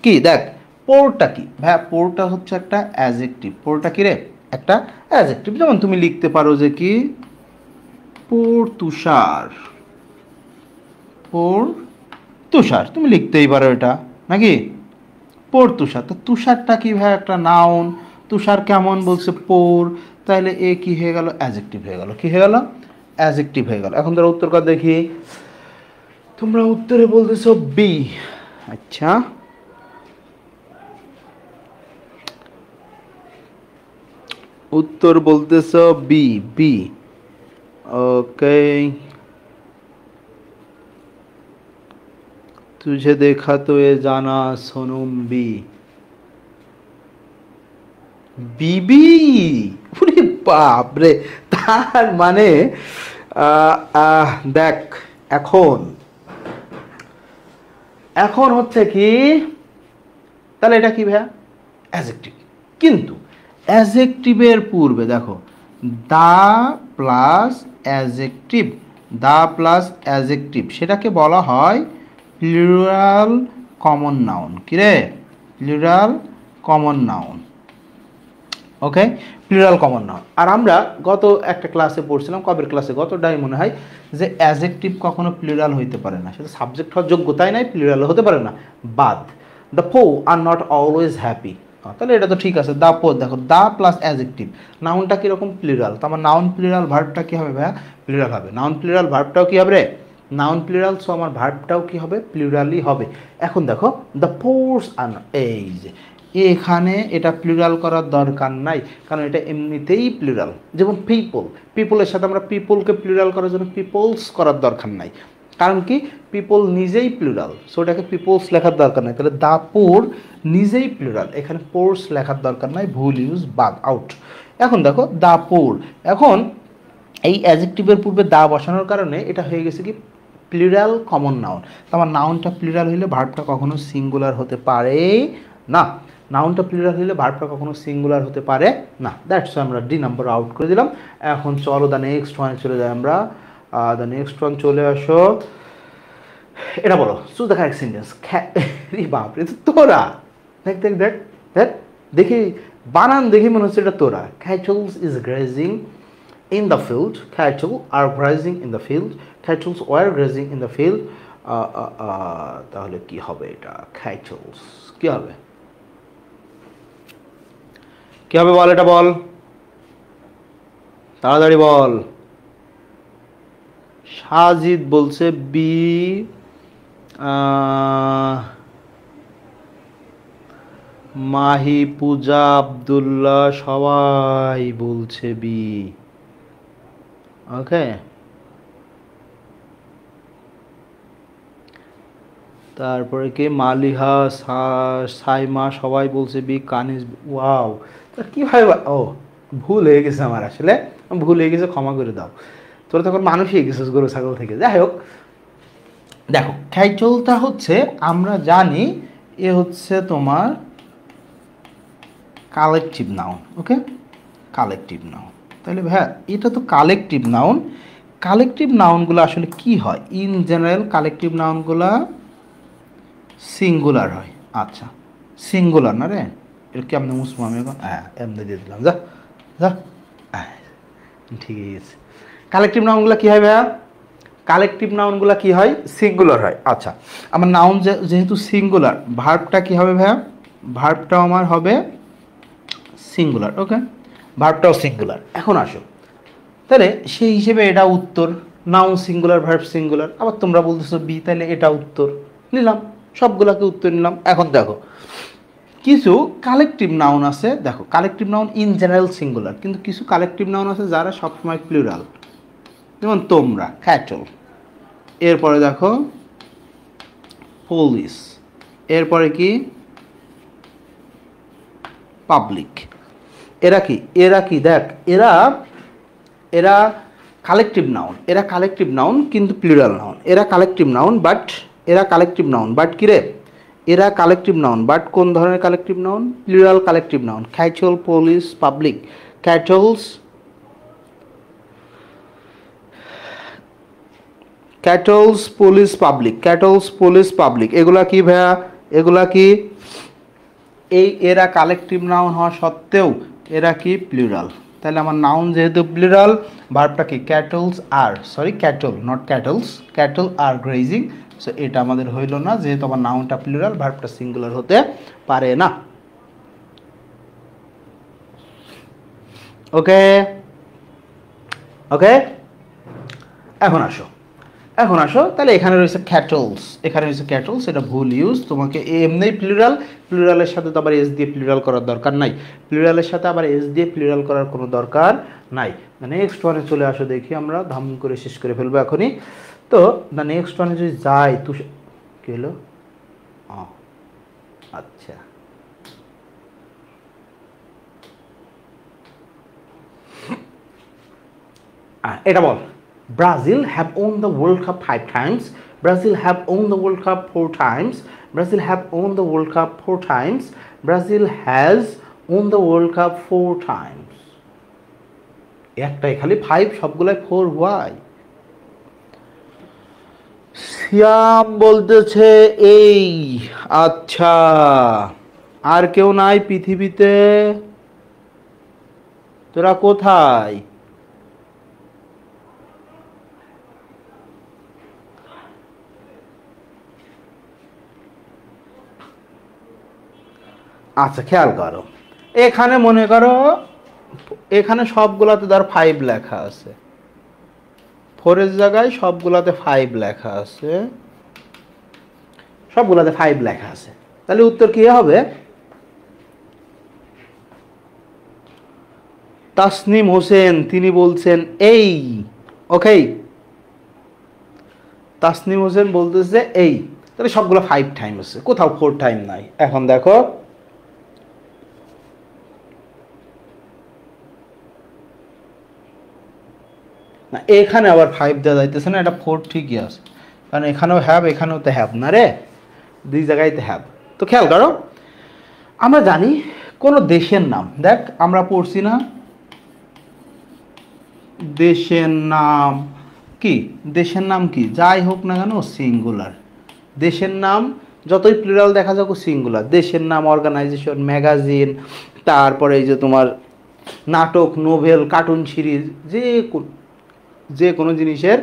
কি, দেখ পোরটা কি ভাইয়া, পোরটা হচ্ছে একটা অ্যাডজেক্টিভ, পোরটা কি রে একটা অ্যাডজেক্টিভ, যেমন তুমি লিখতে পারো যে কি পোর তুষার, পোর তুষার, তুমি লিখতেই পারো এটা নাকি, পোর তুষার। তো তুষারটা কি ভাই একটা নাউন, তুষার কেমন বলছে পোর, তাহলে এ কি হয়ে গেল অ্যাডজেক্টিভ হয়ে গেল, কি হয়ে গেল অ্যাডজেক্টিভ হয়ে গেল। এখন ধরো উত্তর কর দেখি, তোমরা উত্তরে বলতেছো বি, আচ্ছা উত্তর বলতেছো বি, বি, ওকে, तुझे देखा तो ये जाना सोनुम बी, বিবি, ওরে বাপ রে, তার মানে দেখ, এখন এখন হচ্ছে কি, তাহলে এটা কি ভাইয়া? অ্যাজেক্টিভ। কিন্তু অ্যাজেক্টিভের পূর্বে দেখো, the plus adjective, the plus adjective সেটাকে বলা হয় প্লুরাল কমন নাউন। কি রে? Plural common noun. Okay, plural common noun. আর আমরা গত একটা ক্লাসে পড়ছিলাম, কবের ক্লাসে, গতটাই মনে হয়, যে অ্যাজেক্টিভ কখনো প্লুরাল হইতে পারে না, সেটা সাবজেক্ট হওয়ার যোগ্যতাই নাই, প্লুরাল হতে পারে না। বাদ, দ্য পো আর নট অলওয়েজ হ্যাপি, তাহলে এটা তো ঠিক আছে। দা পো, দেখো দা প্লাস অ্যাজেক্টিভ, নাউনটা কীরকম? প্লুরাল। তো আমার নাউন প্লুরাল ভার্বটা কী হবে ভাইয়া? প্লুরাল হবে। নাউন প্লুরাল ভার্বটাও কী হবে রে? Noun plural. সো আমার ভার্বটাও কী হবে? প্লুরালই হবে। এখন দেখো, দ্য পোর্স আর, এই যে এখানে এটা প্লুরাল করার দরকার নাই, কারণ এটা এমনিতেই প্লুরাল। যেমন পিপল, পিপলের সাথে আমরা পিপলকে প্লুরাল করার জন্য পিপলস করার দরকার নাই, কারণ কি পিপল নিজেই প্লুরাল, সো এটাকে পিপলস লেখার দরকার নাই। তাহলে দা পোর নিজেই প্লুরাল, এখানে পোর্স লেখার দরকার নাই, ভুল ইউজ, বাদ, আউট। এখন দেখো দা পোর, এখন এই অ্যাডজেক্টিভের পূর্বে দা বসানোর কারণে এটা হয়ে গেছে কি প্লুরাল কমন নাউন। তো আমার নাউনটা প্লুরাল হইলে ভার্বটা কখনো সিঙ্গুলার হতে পারে না। নাউনটা প্লুরাল হইলে ভার্বটা কখনো সিঙ্গুলার হতে পারে না। দ্যাটস আমরা ডি নাম্বার আউট করে দিলাম। এখন চলো দ্য নেক্সট ওয়ানে চলে যাই আমরা। দ্য নেক্সট ওয়ান চলে আসো, এটা বলো, চুজ দ্য কারেক্ট সেন্টেন্স। বাপরে, তোরা দেখ দেখ দেখ দেখ, দেখি বানান দেখি মনে হচ্ছে এটা তোরা। Cattles is grazing in the field, cattle are grazing in the field, cattle were grazing in the field. তাহলে কি হবে এটা? cattle কি হবে? কি হবে বল, এটা বল, তাড়াতাড়ি বল। সাজিদ বলছে বি, মাহি, পূজা, আব্দুল্লাহ সবাই বলছে বি। ওকে, তারপরে কি মালিহা, সাইমা সবাই বলছে বি, কানিজ, ওয়াও। তা কী হয়? ও ভুল হয়ে গেছে আমার, আসলে ভুল হয়ে গেছে, ক্ষমা করে দাও। তোরা তখন মানুষ হয়ে গেছিস গরু ছাগল থেকে। যাই হোক, দেখো ক্যাটলটা হচ্ছে, আমরা জানি এ হচ্ছে তোমার কালেকটিভ নাউন। ওকে, কালেকটিভ নাউন। তাহলে ভাইয়া এটা তো কালেকটিভ নাউন। কালেকটিভ নাউনগুলো আসলে কি হয়? ইন জেনারেল কালেকটিভ নাউনগুলা সিঙ্গুলার হয়। আচ্ছা, সিঙ্গুলার না রে? এটা কি আপনি মুসলিম? আমি এখন হ্যাঁ এমনি দিয়ে দিলাম, যা যা, হ্যাঁ ঠিক আছে। কালেকটিভ নাউনগুলো কী হয় ভাইয়া? কালেকটিভ নাউনগুলো কী হয়? সিঙ্গুলার হয়। আচ্ছা, আমার নাউন যেহেতু সিঙ্গুলার, ভার্বটা কী হবে ভাইয়া? ভার্বটাও আমার হবে সিঙ্গুলার। ওকে, ভার্বটাও সিঙ্গুলার। এখন আসো, তাহলে সেই হিসেবে এটা উত্তর, নাউন সিঙ্গুলার, ভার্ব সিঙ্গুলার। আবার তোমরা বলতেছো বি, তাহলে এটা উত্তর নিলাম, সবগুলাকে উত্তর নিলাম। এখন দেখো কিছু কালেকটিভ নাউন আছে, দেখো collective noun in general singular, কিন্তু কিছু কালেকটিভ নাউন আছে যারা সবসময় প্লুরাল, যেমন তোমরা, ক্যাটল। এরপরে দেখো পুলিশ, এরপরে কি পাবলিক। এরা কি? এরা কি দেখ, এরা এরা কালেকটিভ নাউন, এরা কালেকটিভ নাউন কিন্তু প্লুরাল নাউন। এরা কালেকটিভ নাউন বাট, এরা কালেকটিভ নাউন বাট কি রে? এরা কালেকটিভ নাউন বাট কোন ধরনের collective noun? Plural collective noun. Cattle, police, public. Cattles, cattles, police, public. Cattles, police, public, এগুলা কি ভাইয়া? এগুলা কি এরা কালেকটিভ নাউন হওয়া সত্ত্বেও এরা কি প্লুরাল। তাহলে আমার নাউন যেহেতু প্লুরাল, ভার্বটা কি? Cattles are, sorry cattle not cattles, cattle are grazing. So এটা আমাদের হইল না, যেহেতু আমার নাউনটা প্লুরাল, ভার্বটা সিঙ্গুলার হতে পারে না। ওকে ওকে, এখন আসো, এখন আসো, তাহলে এখানে রয়েছে ক্যাটলস, এখানে রয়েছে ক্যাটলস, এটা ভুল ইউজ। তোমাকে এমনি প্লুরাল, প্লুরালের সাথে তো আবার এস দিয়ে প্লুরাল করার দরকার নাই, প্লুরালের সাথে আবার এস দিয়ে প্লুরাল করার কোনো দরকার নাই। নেক্সট ওয়ানে চলে আসো, দেখি আমরা ধাম করে শেষ করে ফেলবো এখনই। তো দ্য নেক্সট ওয়ানে যদি যাই, তো কী হলো? আচ্ছা, এটা বল, Brazil have won the World Cup 5 times. Brazil have won the World Cup 4 times. Brazil have won the World Cup 4 times. Brazil has won the World Cup 4 times. একটাই খালি 5, সবগুলাই 4 why? শ্যাম বলতেছে এই। আচ্ছা, আর কেউ নাই পৃথিবীতে? তোরা কোথায়? আচ্ছা, খেয়াল করো, এখানে মনে করো এখানে সবগুলাতে ধর 5 লেখা আছে, 4 জায়গায় সবগুলাতে 5 লেখা আছে, সবগুলাতে 5 লেখা আছে। তাহলে উত্তর কি হবে? তাসনিম হোসেন তিনি বলছেন এই। ওকে, তাসনিম হোসেন বলতেছে এই। তাহলে সবগুলো 5 টাইম আছে, কোথাও 4 টাইম নাই। এখন দেখো, না এখানে আবার 5 দেওয়া যাইতেছে না, এটা 4 ঠিকই আছে, কারণ এখানেও হ্যাভ, এখানেও তো হ্যাভ না রে, 2 জায়গায় তো হ্যাভ। তো খেয়াল করো, আমরা জানি কোন দেশের নাম, দেখ আমরা পড়ছি না দেশের নাম কি, দেশের নাম কি যাই হোক না কেন সিঙ্গুলার। দেশের নাম যতই প্লুরাল দেখা যাক সিঙ্গুলার। দেশের নাম, অর্গানাইজেশন, ম্যাগাজিন, তারপরে এই যে তোমার নাটক, নোভেল, কার্টুন সিরিজ, যে কোনো জিনিসের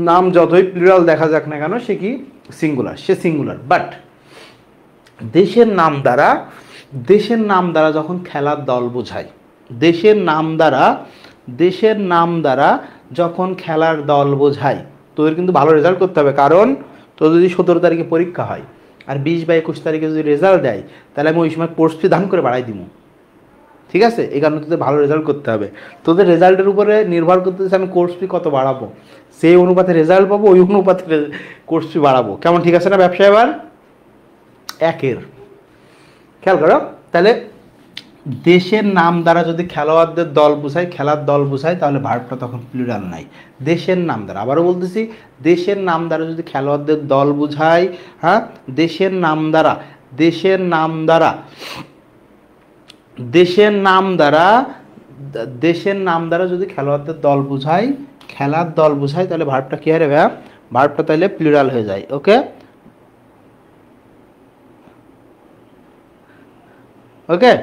নাম যতই প্লুরাল দেখা যাক না কেন সে কি সিঙ্গুলার, সে সিঙ্গুলার। বাট দেশের নাম দ্বারা যখন খেলার দল বোঝায়, দেশের নাম দ্বারা যখন খেলার দল বোঝায়, তোদের কিন্তু ভালো রেজাল্ট করতে হবে। কারণ তোদের যদি 17 তারিখে পরীক্ষা হয় আর 20 বা 21 তারিখে যদি রেজাল্ট দেয়, তাহলে আমি ওই সময় কোর্স ফি দান করে বাড়াই দিব। ঠিক আছে, এই কারণে তোদের ভালো রেজাল্ট করতে হবে। তোদের রেজাল্টের উপরে নির্ভর করতেছে আমি কোর্স ফি কত বাড়াবো, সেই অনুপাতে রেজাল্ট পাবো, ওই অনুপাতে কোর্স ফি বাড়াবো। কেমন, ঠিক আছে না ব্যবসা? এবার একের খেয়াল করো, তাহলে দেশের নাম দ্বারা যদি খেলোয়াড়দের দল বোঝায়, খেলার দল বোঝায়, তাহলে ভার্বটা তখন প্লুরাল নাই। দেশের নাম দ্বারা, আবারও বলতেছি, দেশের নাম দ্বারা যদি খেলোয়াড়দের দল বোঝায়, হ্যাঁ, দেশের নাম দ্বারা যদি খেলোয়াড়দের দল বোঝায়, খেলার দল বোঝায়, তাহলে ভার্বটা কি হয় রে ভাইয়া? ভার্বটা তাহলে প্লুরাল হয়ে যায়। ওকে ওকে,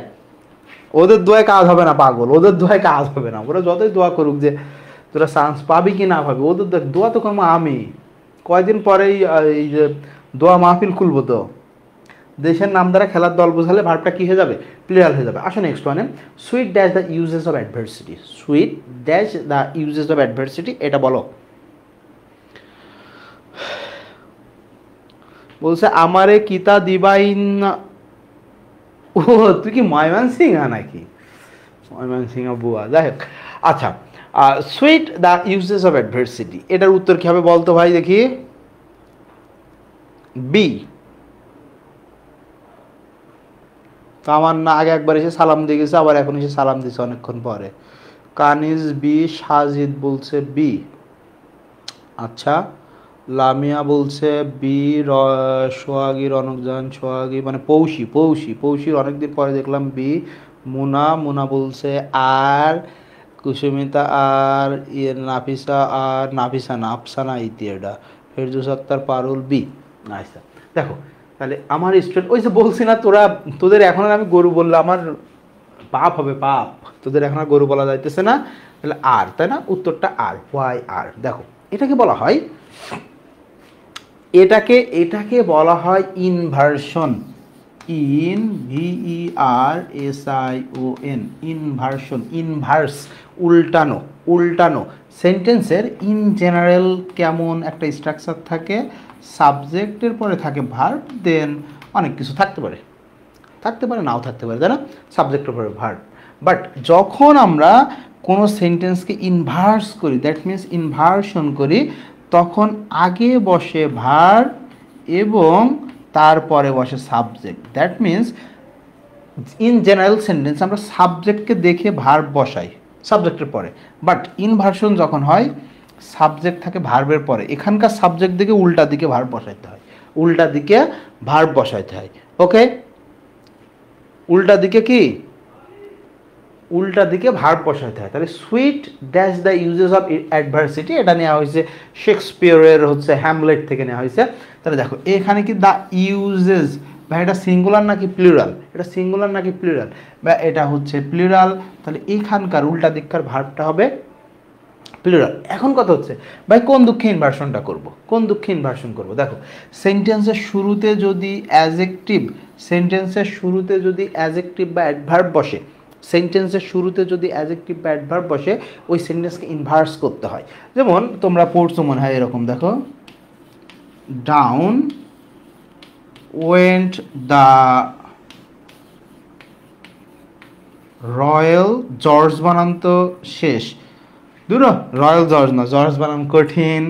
ওদের দোয়ায় কাজ হবে না পাগল, ওদের দোয়ায় কাজ হবে না। ওরা যতই দোয়া করুক যে তোরা চান্স পাবি কি না পাবি, ওদের দোয়া তো করবো আমি। কয়দিন পরেই এই যে দোয়া মাহফিল খুলবো। তো দেশের নাম দ্বারা খেলার দল বোঝালে ভার্বটা কি হয়ে যাবে? প্লুরাল হয়ে যাবে। আসো নেক্সট ওয়ানে, sweet dash the uses of adversity. Sweet dash the uses of adversity, এটা বলো। বলছে আমারে কিতা দিবাইন। ও তুই কি ময়মনসিংহ নাকি? ময়মনসিংহ বুয়া, যাই হোক। আচ্ছা, sweet the uses of adversity, এটার উত্তর কি হবে বলতো ভাই দেখি? বি। তো আমার না আগে একবার এসে সালাম দিয়ে গেছে, আবার এখন এসে সালাম দিছে অনেকক্ষণ পরে। কানিজ বি, সাজিদ বলছে বি। আচ্ছা, লামিয়া বলছে বি, সোহাগী, রনকজান, সোহাগী মানে পৌষির অনেকদিন পরে দেখলাম বি। মুনা বলছে আর, কুসুমিতা আর, নাফিসা আর, নাফিসা না আফসানা ইতিয়েডা, ফেরদৌস আক্তার পারুল বি। আচ্ছা দেখো, তাহলে আমার স্টুডেন্ট, ওই যে বলছি না তোদের এখন আর আমি গরু বললে আমার পাপ হবে, পাপ। তোদের এখন আর গরু বলা যাইতেছে না, তাহলে আর, তাই না? উত্তরটা আর, ওয়াই আর। দেখো এটাকে বলা হয়, এটাকে বলা হয় ইনভার্সন। INVERSION, ইনভার্সন, ইনভার্স, উল্টানো। সেন্টেন্সের ইন জেনারেল কেমন একটা স্ট্রাকচার থাকে, সাবজেক্টের পরে থাকে ভার্ব, দেন অনেক কিছু থাকতে পারে, নাও থাকতে পারে, তাই না? সাবজেক্টের পরে ভার্ব। বাট যখন আমরা কোনো সেন্টেন্সকে ইনভার্স করি, দ্যাট মিনস ইনভার্সন করি, তখন আগে বসে ভার্ব এবং তারপরে বসে subject. That means in general sentence আমরা সাবজেক্টকে দেখে ভার্ব বসাই, সাবজেক্টের পরে। বাট ইনভার্সন যখন হয় সাবজেক্ট থাকে ভার্বের পরে, এখানকার সাবজেক্ট দিকে উল্টা দিকে ভার্ব বসাইতে হয়, উল্টা দিকে ভার্ব বসাইতে হয়। ওকে, উল্টা দিকে কি, উল্টা দিকে ভার্ব বসাইতে হয়। তাহলে sweet dash the uses of adversity, এটা নেওয়া হয়েছে শেক্সপিয়রের হচ্ছে হ্যামলেট থেকে নেওয়া হয়েছে। তাহলে দেখো এখানে কি দ্য ইউজেস, বা এটা সিঙ্গুলার নাকি প্লুরাল, এটা সিঙ্গুলার নাকি প্লুরাল, বা এটা হচ্ছে প্লুরাল, তাহলে এখানকার উল্টা দিককার ভার্বটা হবে প্লুরাল। এখন কথা হচ্ছে ভাই কোন দুঃখে ইনভার্সনটা করব, কোন দুঃখে ইনভার্সন করব। দেখো সেন্টেন্সের শুরুতে যদি অ্যাজেক্টিভ, সেন্টেন্সের শুরুতে যদি অ্যাজেক্টিভ বা অ্যাডভার্ব বসে, সেন্টেন্সের শুরুতে যদি অ্যাজেক্টিভ বা অ্যাডভার্ব বসে ওই সেন্টেন্সকে ইনভার্স করতে হয়। যেমন তোমরা পড়ছো মনে হয় এরকম, দেখো down went the royal George, বানান তো শেষ, দূর রয়্যাল জর্জ না, জর্জ বানান কঠিন,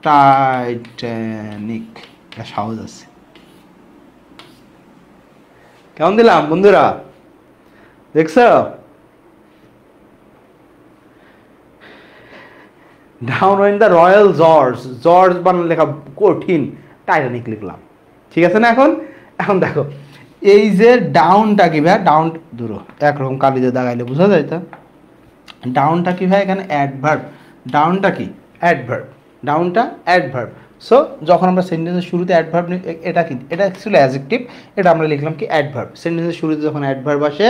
টাইটানিক, এটা সহজ আছে। কেমন দিলাম বন্ধুরা, দেখছো? Down went the royal George, George বানান লেখা কঠিন, টাইটানিক লিখলাম, ঠিক আছে না? এখন এখন দেখো এই যে ডাউনটা কি ভাই, ডাউন দূর একরকম কালিতে দাগাইলে বোঝা যায়, তা ডাউনটা কি ভাই এখানে অ্যাডভার্ব, ডাউনটা কি অ্যাডভার্ব, ডাউনটা অ্যাডভার্ব। সো যখন আমরা সেন্টেন্সের শুরুতে অ্যাডভার্ব, এটা কি, এটা অ্যাকচুয়ালি অ্যাডজেক্টিভ, এটা আমরা লিখলাম কি অ্যাডভার্ব। সেন্টেন্সের শুরুতে যখন অ্যাডভার্ব আসে,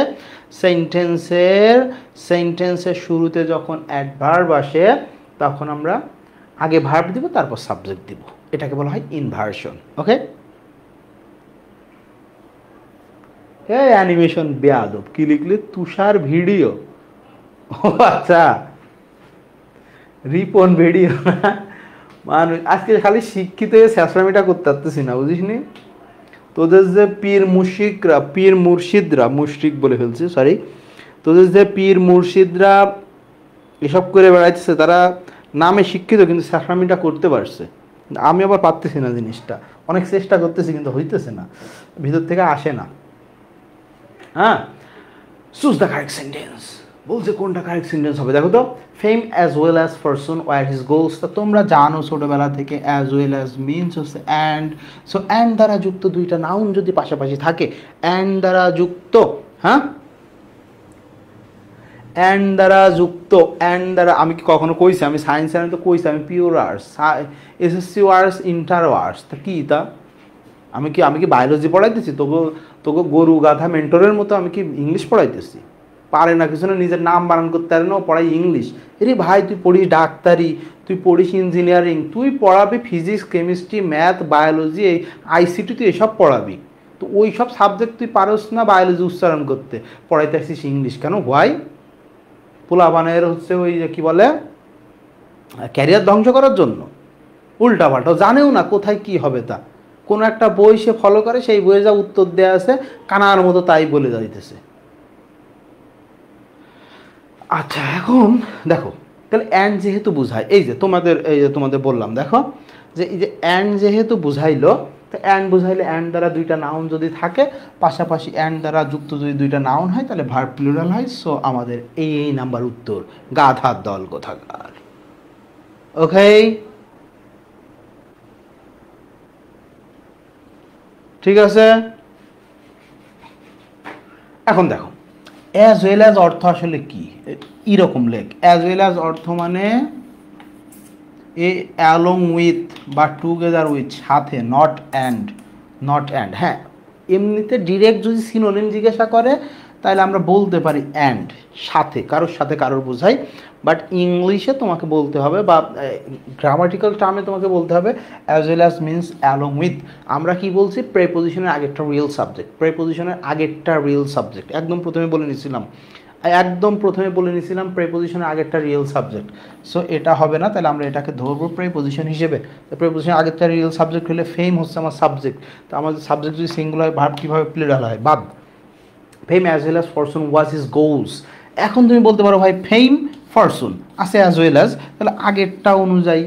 সেন্টেন্সের শুরুতে যখন অ্যাডভার্ব আসে তখন আমরা আগে ভার্ব দিব তারপর সাবজেক্ট দিব, এটাকে বলা হয় ইনভার্সন। ওকে, এই অ্যানিমেশন বেয়াদব কি লিখলে, তুষার ভিডিও, ও আচ্ছা রিপন ভিডিও না, মানুষ আজকে খালি শিক্ষিত হয়ে শেষরামিটা করতে পারতেছি না, বুঝিস নি? তোদের যে পীর মুশিকরা, পীর মুর্শিদরা, মুশরিক বলে ফেলছি সরি, তোদের যে পীর মুর্শিদরা এসব করে বেড়াইতেছে, তারা নামে শিক্ষিত কিন্তু শেষরামিটা করতে পারছে, আমি আবার পারতেছি না জিনিসটা, অনেক চেষ্টা করতেছি কিন্তু হইতেছে না, ভিতর থেকে আসে না। হ্যাঁ, চুজ দ্য কারেক্ট সেন্টেন্স, বলছে কোনটা কারেক্ট সেন্টেন্স হবে। দেখো তো, fame as well as person were his goals, তা তোমরা জানো ছোটোবেলা থেকে অ্যাজ ওয়েল অ্যাজ মিনস হচ্ছে অ্যান্ড। সো অ্যান্ড দ্বারা যুক্ত দুইটা নাউন যদি পাশাপাশি থাকে, অ্যান্ড দ্বারা যুক্ত, হ্যাঁ অ্যান্ড দ্বারা যুক্ত, অ্যান্ড দ্বারা আমি কি কখনো কইছি, আমি সায়েন্স আমি তো কইছি আমি pure arts, SSC arts inter arts, তা কি তা আমি কি বায়োলজি পড়াইতেছি, তোকে গরু গাধা মেন্টরের মতো আমি কি ইংলিশ পড়াইতেছি? পারে না কিছু না, নিজের নাম বানান করতে পারে না, পড়াই ইংলিশ। এরে ভাই তুই পড়িস ডাক্তারি, তুই পড়িস ইঞ্জিনিয়ারিং, তুই পড়াবি ফিজিক্স কেমিস্ট্রি ম্যাথ বায়োলজি, এই আইসিটি, তুই এসব পড়াবি, তো ওই সব সাবজেক্ট তুই পারস না বায়োলজি উচ্চারণ করতে, পড়াইতে আসছিস ইংলিশ কেন? হোয়াই? পোলাপানের হচ্ছে ওই যে কী বলে ক্যারিয়ার ধ্বংস করার জন্য, উল্টা পাল্টা, জানেও না কোথায় কি হবে, তা কোনো একটা বই সে ফলো করে, সেই বইয়ে যা উত্তর দেওয়া আছে কানার মতো তাই বলে যাইতেছে। আচ্ছা এখন দেখো, তাহলে অ্যান্ড যেহেতু বুঝায়, এই যে তোমাদের বললাম, দেখো যে এই যে অ্যান্ড যেহেতু বুঝাইলো, তো অ্যান্ড বুঝাইলে অ্যান্ড দ্বারা দুইটা নাউন যদি থাকে পাশাপাশি, অ্যান্ড দ্বারা যুক্ত যদি দুইটা নাউন হয় তাহলে ভার্ব প্লুরাল হয়। সো আমাদের এই নাম্বার উত্তর, গাধার দল কোথাকার। ওকে, ঠিক আছে। এখন দেখো অ্যাজ ওয়েল অ্যাজ অর্থ আসলে কি, এরকম লেখ, অ্যাজ ওয়েল অ্যাজ অর্থ মানে এ অ্যালং উইথ বা টুগেদার উইথ, সাথে, নট অ্যান্ড, নট অ্যান্ড। হ্যাঁ, এমনিতে ডিরেক্ট যদি সিনোনিম জিজ্ঞাসা করে তাহলে আমরা বলতে পারি অ্যান্ড, সাথে, কারোর সাথে কারোর বোঝাই, বাট ইংলিশে তোমাকে বলতে হবে বা গ্রামাটিক্যাল টার্মে তোমাকে বলতে হবে as well as means along with. আমরা কি বলছি, প্রেপোজিশনের আগেরটা রিয়েল সাবজেক্ট, প্রেপোজিশনের আগেরটা রিয়েল সাবজেক্ট, একদম প্রথমে বলে নিয়েছিলাম প্রেপোজিশনের আগেরটা রিয়েল সাবজেক্ট। সো এটা হবে না, তাহলে আমরা এটাকে ধরবো প্রেপোজিশন হিসেবে। তো প্রেপোজিশনের আগেরটা রিয়েল সাবজেক্ট হলে ফেম হচ্ছে আমার সাবজেক্ট, তো আমাদের সাবজেক্ট যদি সিঙ্গুলার হয় ভার্ব কীভাবে প্লুরাল হয়, বাদ। Fame as well as person was his goals. এখন তুমি বলতে পারো ভাই ফেম পারসন আছে অ্যাজ ওয়েল অ্যাজ, তাহলে আগেরটা অনুযায়ী,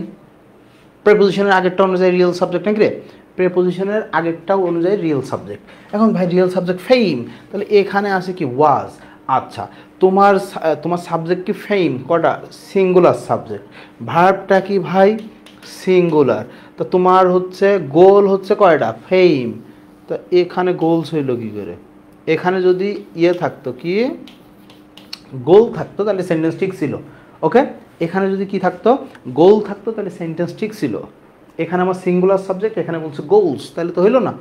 প্রেপোজিশনের আগেরটা অনুযায়ী রিয়েল সাবজেক্ট নাকি রে, প্রেপোজিশনের আগেরটাও অনুযায়ী রিয়েল সাবজেক্ট। এখন ভাই রিয়েল সাবজেক্ট ফেম, তাহলে এখানে আছে কি ওয়াজ, আচ্ছা, তোমার তোমার সাবজেক্ট কি ফেম, কটা? Singular subject. ভার্বটা কি ভাই? সিঙ্গুলার। তো তোমার হচ্ছে গোল হচ্ছে কয়টা? ফেম। তো এখানে গোলস হইল কি করে? এখানে যদি ইয়ে থাকতো, কি গোল থাকতো, তাহলে সেন্টেন্স ঠিক ছিল। ওকে, এখানে যদি কি থাকতো? গোল থাকতো, তাহলে সেন্টেন্স ঠিক ছিল। এখানে আমার সিঙ্গুলার সাবজেক্ট, এখানে বলছে গোলস, তাহলে তো হইলো না।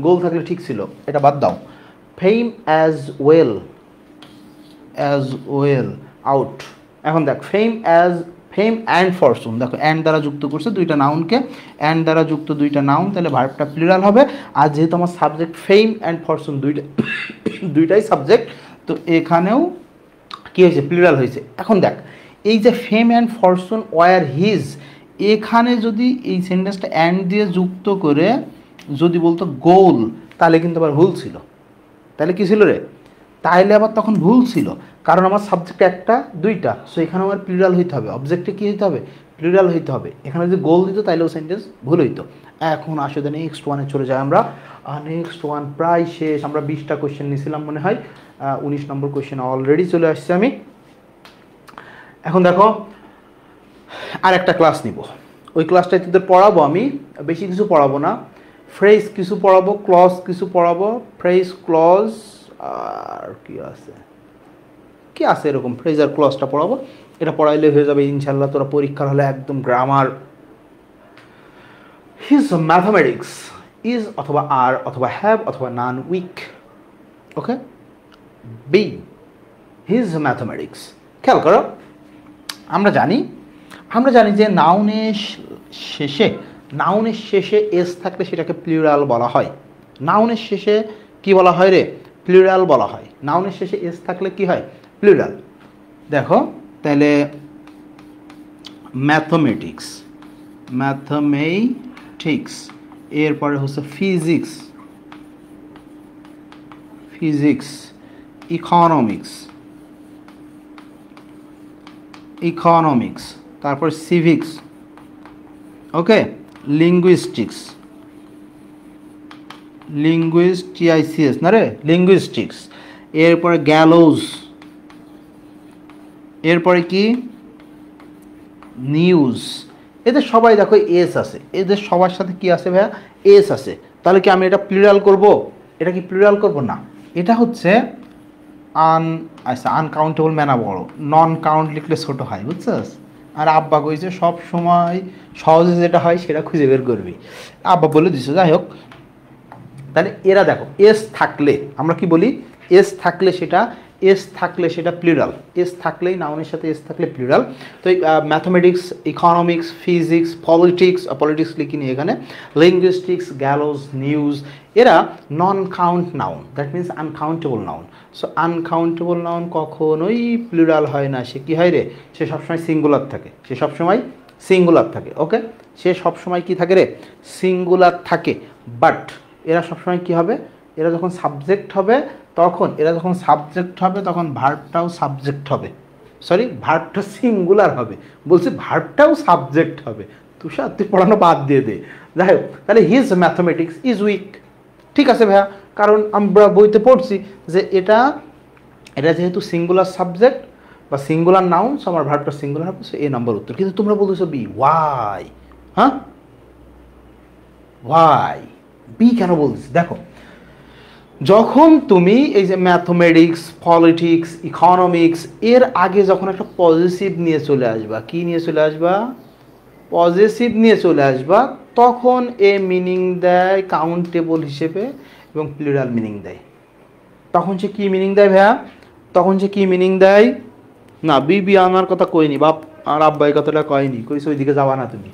গোল থাকলে ঠিক ছিল, এটা বাদ দাও। Fame as well, as well out. এখন দেখ, fame as, fame and fortune, দেখো অ্যান্ড দ্বারা যুক্ত করছে দুইটা নাউনকে, অ্যান্ড দ্বারা যুক্ত দুইটা নাউন, তাহলে ভার্বটা প্লুরাল হবে। আর যেহেতু আমার সাবজেক্ট ফেম অ্যান্ড ফরচুন দুইটা, দুইটাই সাবজেক্ট, তো এখানেও কী হয়েছে? প্লুরাল হয়েছে। এখন দেখ, এই যে fame and fortune were his, এখানে যদি এই সেন্টেন্সটা অ্যান্ড দিয়ে যুক্ত করে যদি বলতো গোল, তাহলে কিন্তু আবার ভুল ছিল। তাহলে কী ছিল রে? তাইলে আবার তখন ভুল ছিল, কারণ আমার সাবজেক্ট একটা দুইটা, সো এখানে আমার প্লুরাল হইতে হবে। অবজেক্টে কী হইতে হবে? প্লুরাল হইতে হবে। এখানে যদি গোল দিত তাইলেও সেন্টেন্স ভুল হইতো। এখন আসলে নেক্সট ওয়ানে চলে যায় আমরা। নেক্সট ওয়ান প্রায় শেষ। আমরা 20টা কোয়েশ্চেন নিয়েছিলাম মনে হয়, 19 নম্বর কোয়েশ্চেন অলরেডি চলে আসছে আমি। এখন দেখো, আর একটা ক্লাস নিব, ওই ক্লাসটায় তোদের পড়াবো আমি, বেশি কিছু পড়াবো না। ফ্রেজ কিছু পড়াবো, ক্লজ কিছু পড়াবো। ফ্রেজ, ক্লজ, আর কি আছে, কি আছে এরকম, ফ্রেজ আর ক্লজটা পড়াবো। এটা পড়াইলে হয়ে যাবে ইনশাল্লাহ, তোরা পরীক্ষার হলে একদম গ্রামার। হিজ ম্যাথামেটিক্স ইজ অথবা আর অথবা হ্যাভ অথবা নান উইক। ওকে, বি হিজ ম্যাথামেটিক্স। খেয়াল করো, আমরা জানি যে নাউনের শেষে, নাউনের শেষে এস থাকলে সেটাকে প্লুরাল বলা হয়। নাউনের শেষে কি বলা হয় রে? প্লুরাল বলা হয়। নাউনের শেষে এস থাকলে কি হয়? প্লুরাল। দেখো তাহলে ম্যাথমেটিক্স, ম্যাথমেটিক্স, এরপরে হচ্ছে ফিজিক্স, ফিজিক্স, ইকোনমিক্স, ইকোনমিক্স, তারপর সিভিক্স, ওকে, লিঙ্গুইস্টিক্স, টিআইসিএস না রে, লিঙ্গুইস্টিক্স, এরপরে গ্যালোজ, এরপরে কি নিউজ। এদের সবাই দেখো এস আছে, এদের সবার সাথে কি আছে ভাইয়া? এস আছে। তাহলে কি আমি এটা প্লুরাল করব? এটা কি প্লুরাল করব? না, এটা হচ্ছে আচ্ছা, আনকাউন্টেবল মেনা বড়, নন কাউন্ট লিখলে ছোটো হয়, বুঝছস? আর আব্বা কইছে সব সময় সহজে যেটা হয় সেটা খুঁজে বের করবি, আব্বা বলে দিছে। যাই হোক, তাহলে এরা দেখো এস থাকলে আমরা কি বলি? এস থাকলে সেটা, এস থাকলে সেটা প্লুরাল। এস থাকলেই, নাউনের সাথে এস থাকলে প্লুরাল। তো এই mathematics, economics, physics, politics, politics লিখিনি এখানে, লিঙ্গুইস্টিক্স, গ্যালোজ, নিউজ, এরা non count noun, that means uncountable noun. So uncountable noun কখনোই প্লুরাল হয় না। সে কী হয় রে? সে সবসময় সিঙ্গুলার থাকে, সে সবসময় সিঙ্গুলার থাকে। ওকে, সে সবসময় কি থাকে রে? সিঙ্গুলার থাকে। বাট এরা সবসময় কী হবে? এরা যখন সাবজেক্ট হবে, তখন ভার্বটাও সাবজেক্ট হবে। সরি, ভার্বটা সিঙ্গুলার হবে, বলছি ভার্বটাও সাবজেক্ট হবে। তুষার, তুই পড়ানো বাদ দিয়ে দে। যাই হোক, তাহলে হিজ ম্যাথমেটিক্স ইজ উইক। ঠিক আছে ভাইয়া, কারণ আমরা বইতে পড়ছি যে এটা যেহেতু সিঙ্গুলার সাবজেক্ট বা সিঙ্গুলার নাউন, সো আমার ভার্বটা সিঙ্গুলার হবে, সো এ নম্বর উত্তর। কিন্তু তোমরা বলতেছো বি, ওয়াই? হ্যাঁ, ওয়াই বি কেন বলতেছি? দেখো, যখন তুমি এই যে ম্যাথমেটিক্স, পলিটিক্স, ইকোনমিক্স এর আগে যখন একটা পজিটিভ নিয়ে চলে আসবা, কি নিয়ে চলে আসবা? পজিটিভ নিয়ে চলে আসবা, তখন এ মিনিং দেয় কাউন্টেবল হিসেবে এবং প্লুরাল মিনিং দেয়। তখন সে কি মিনিং দেয় ভাইয়া? তখন সে কি মিনিং দেয়? না, বিবি আনার কথা কইনি, বাপ আর আব্বাই কথাটা কয়নি, কইছে ওই দিকে যাবা না, তুমি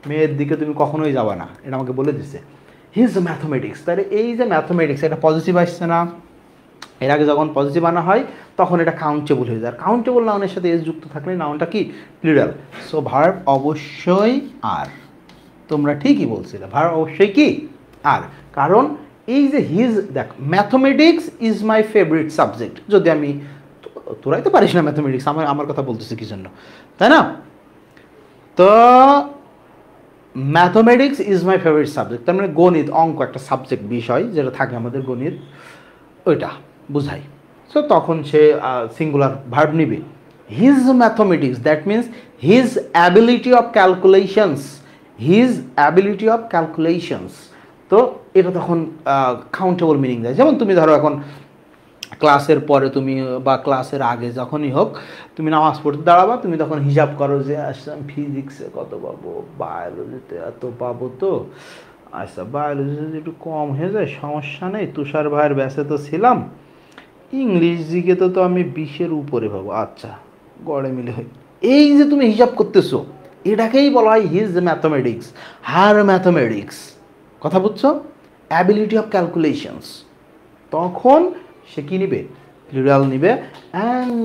মেয়ের দিকে তুমি কখনোই যাবা না, এটা আমাকে বলে দিছে। হিজ ম্যাথমেটিক্স, তাহলে এই যে ম্যাথমেটিক্স, এটা পজিটিভ আসছে না? এর আগে যখন পজিটিভ আনা হয় তখন এটা কাউন্টেবল হয়ে যায়। কাউন্টেবল নাউনের সাথে এস যুক্ত থাকলে নাউনটা কি? প্লুরাল। সো ভার্ব অবশ্যই আর। তোমরা ঠিকই বলছিলে, ভার্ব অবশ্যই কি? আর। কারণ এই যে হিজ, দেখ mathematics is my favourite subject, যদি আমি, তোরাই তো পারিস না ম্যাথমেটিক্স, আমার কথা বলতেছি কি জন্য, তাই না? তো mathematics is my favourite subject, তার মানে গণিত, অঙ্ক একটা সাবজেক্ট, বিষয় যেটা থাকে আমাদের গণিত, ওইটা বুঝাই। সো তখন সে সিঙ্গুলার ভার্ব নিবে। His mathematics, that means his ability of calculations, his ability of calculations. তো এটা তখন কাউন্টেবল মিনিং দেয়। যেমন তুমি ধরো এখন ক্লাসের পরে তুমি বা ক্লাসের আগে যখনই হোক তুমি নামাজ পড়তে দাঁড়াবা, তুমি তখন হিসাব করো যে আসলাম ফিজিক্সে কত পাবো, বায়োলজিতে এত পাবো, তো আচ্ছা বায়োলজি যদি একটু কম হয়ে যায় সমস্যা নেই, তুষার ভাইয়ের ব্যাসে তো ছিলাম, ইংলিশ জিকে তো আমি 20-এর উপরে পাবো, আচ্ছা গড়ে মিলে হয়। এই যে তুমি হিসাব করতেছো এটাকেই বলা হয় হিজ ম্যাথমেটিক্স, হার ম্যাথমেটিক্স। কথা বুঝছো? Ability of calculations. তখন সে কি নিবে? প্লুরাল নিবে। And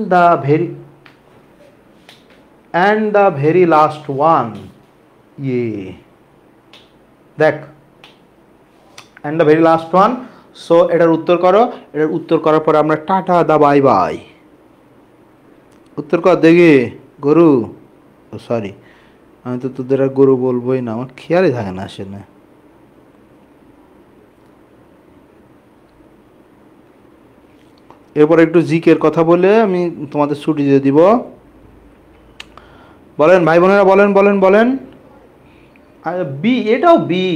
the very last one, দেখ and the very last one. So এটার উত্তর করো। এটার উত্তর করার পরে আমরা টাটা দা বাই বাই। উত্তর কর দেখি গরু, ও সরি আমি তো তোদের আর গরু বলবোই না, আমার খেয়ালই থাকে না আসলে। এরপর একটু জিকের কথা বলে আমি তোমাদের ছুটি দিয়ে দিব। বলেন ভাই বোনেরা, বলেন বলেন বলেন। বি, এটাও বি,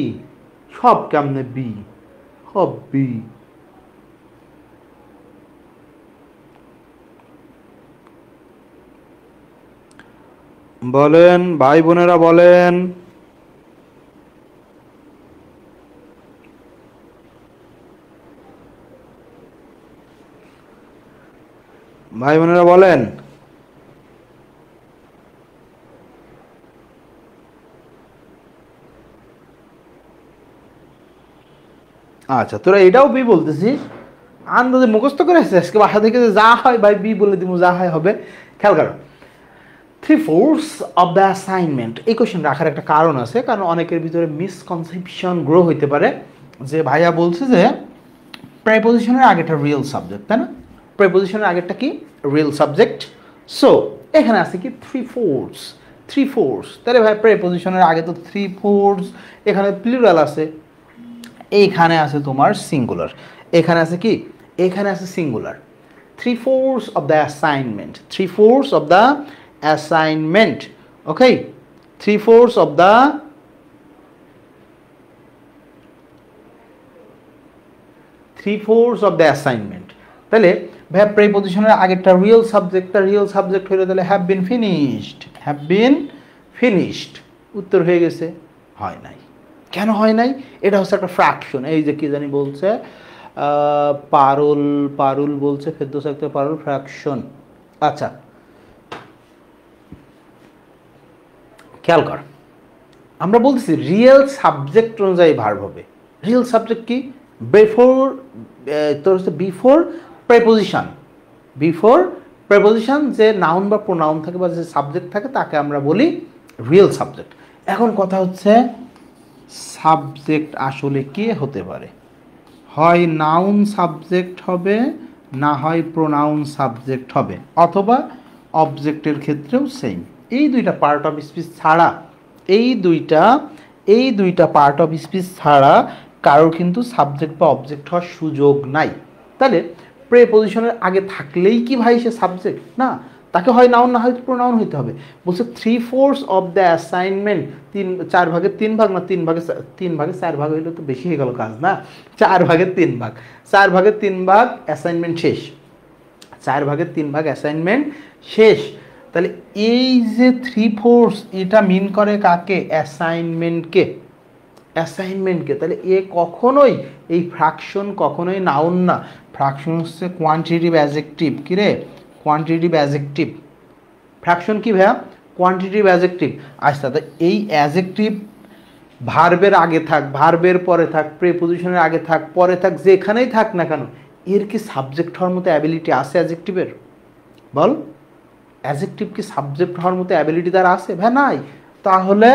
সব কেমনে বি, সব বি। বলেন ভাই বোনেরা বলেন। ভাই বোনেরা বলেন। আচ্ছা তোরা এটাও বি বলতেছিস, আন্দাজে মুখস্থ করে আসছিস আজকে বাসা থেকে, যা হয় ভাই বি বলে দিব, যা হয় হবে। খেয়াল করো, 3/4 অফ দ্য অ্যাসাইনমেন্ট, এই কোয়েশ্চেন রাখার একটা কারণ আছে, কারণ অনেকের ভিতরে মিসকনসেপশন গ্রো হইতে পারে যে ভাইয়া বলছে যে প্রেপোজিশনের আগেটা রিয়েল সাবজেক্ট, তাই না? প্রেপোজিশনের আগেরটা কি? Real subject. সো এখানে আছে কি 3/4, তাহলে ভাই প্রেপোজিশনের আগে তো 3/4, এখানে প্লুরাল আছে, এইখানে আছে তোমার সিঙ্গুলার, এখানে আছে কি? এখানে আছে singular. 3/4 of the assignment, 3/4 of the assignment, okay, 3/4 of the assignment. তাহলে ভাই প্রেপোজিশনের আগেরটা রিয়েল সাবজেক্টটা রিয়েল সাবজেক্ট হলে তাহলে have been finished, have been finished. উত্তর হয়ে গেছে? হয় নাই। কেন হয় নাই? এটা হচ্ছে একটা ফ্র্যাকশন। এই যে কি জানি বলছে পারুল বলছে ফেরদৌস আক্তার পারুল, ফ্র্যাকশন। আচ্ছা খেয়াল কর, আমরা বলতেছি রিয়েল সাবজেক্ট অনুযায়ী ভার্ব হবে। রিয়েল সাবজেক্ট কি? তোর হচ্ছে বিফোর প্রেপোজিশন, বিফোর প্রেপোজিশন যে নাউন বা প্রোনাউন থাকে বা যে সাবজেক্ট থাকে তাকে আমরা বলি রিয়েল সাবজেক্ট। এখন কথা হচ্ছে সাবজেক্ট আসলে কে হতে পারে? হয় নাউন সাবজেক্ট হবে, না হয় প্রোনাউন সাবজেক্ট হবে, অথবা অবজেক্টের ক্ষেত্রেও সেম। এই দুইটা পার্ট অফ স্পিচ ছাড়া, এই দুইটা পার্ট অফ স্পিচ ছাড়া কারোর কিন্তু সাবজেক্ট বা অবজেক্ট হওয়ার সুযোগ নাই। তাহলে প্রেপোজিশনের আগে থাকলেই কি ভাই সে সাবজেক্ট? না, তাকে হয় নাউন না হয় প্রোনাউন হইতে হবে। বলছে 3/4 অফ দ্য অ্যাসাইনমেন্ট, 4/3 না 3/4 হইলে তো বেশি হয়ে গেল কাজ না, 4/3, 4/3 অ্যাসাইনমেন্ট শেষ, 4/3 অ্যাসাইনমেন্ট শেষ। তাহলে এই যে 3/4 এটা মিন করে কাকে? অ্যাসাইনমেন্টকে, অ্যাসাইনমেন্টকে। তাহলে এ কখনোই, এই ফ্র্যাকশন কখনোই নাউন না, ফ্র্যাকশন হচ্ছে কোয়ান্টিটিভ অ্যাডজেক্টিভ। কি রে? Quantitative adjective. ফ্র্যাকশন কি ভাইয়া? Quantitative adjective. আচ্ছা, তো এই অ্যাডজেক্টিভ ভার্বের আগে থাক, ভার্বের পরে থাক, প্রিপোজিশনের আগে থাক, পরে থাক, যেখানেই থাক না কেন, এর কি সাবজেক্ট হওয়ার মতো অ্যাবিলিটি আছে অ্যাডজেক্টিভের? বল, অ্যাডজেক্টিভ কি সাবজেক্ট হওয়ার মতো অ্যাবিলিটি তার আছে? ভাই নাই। তাহলে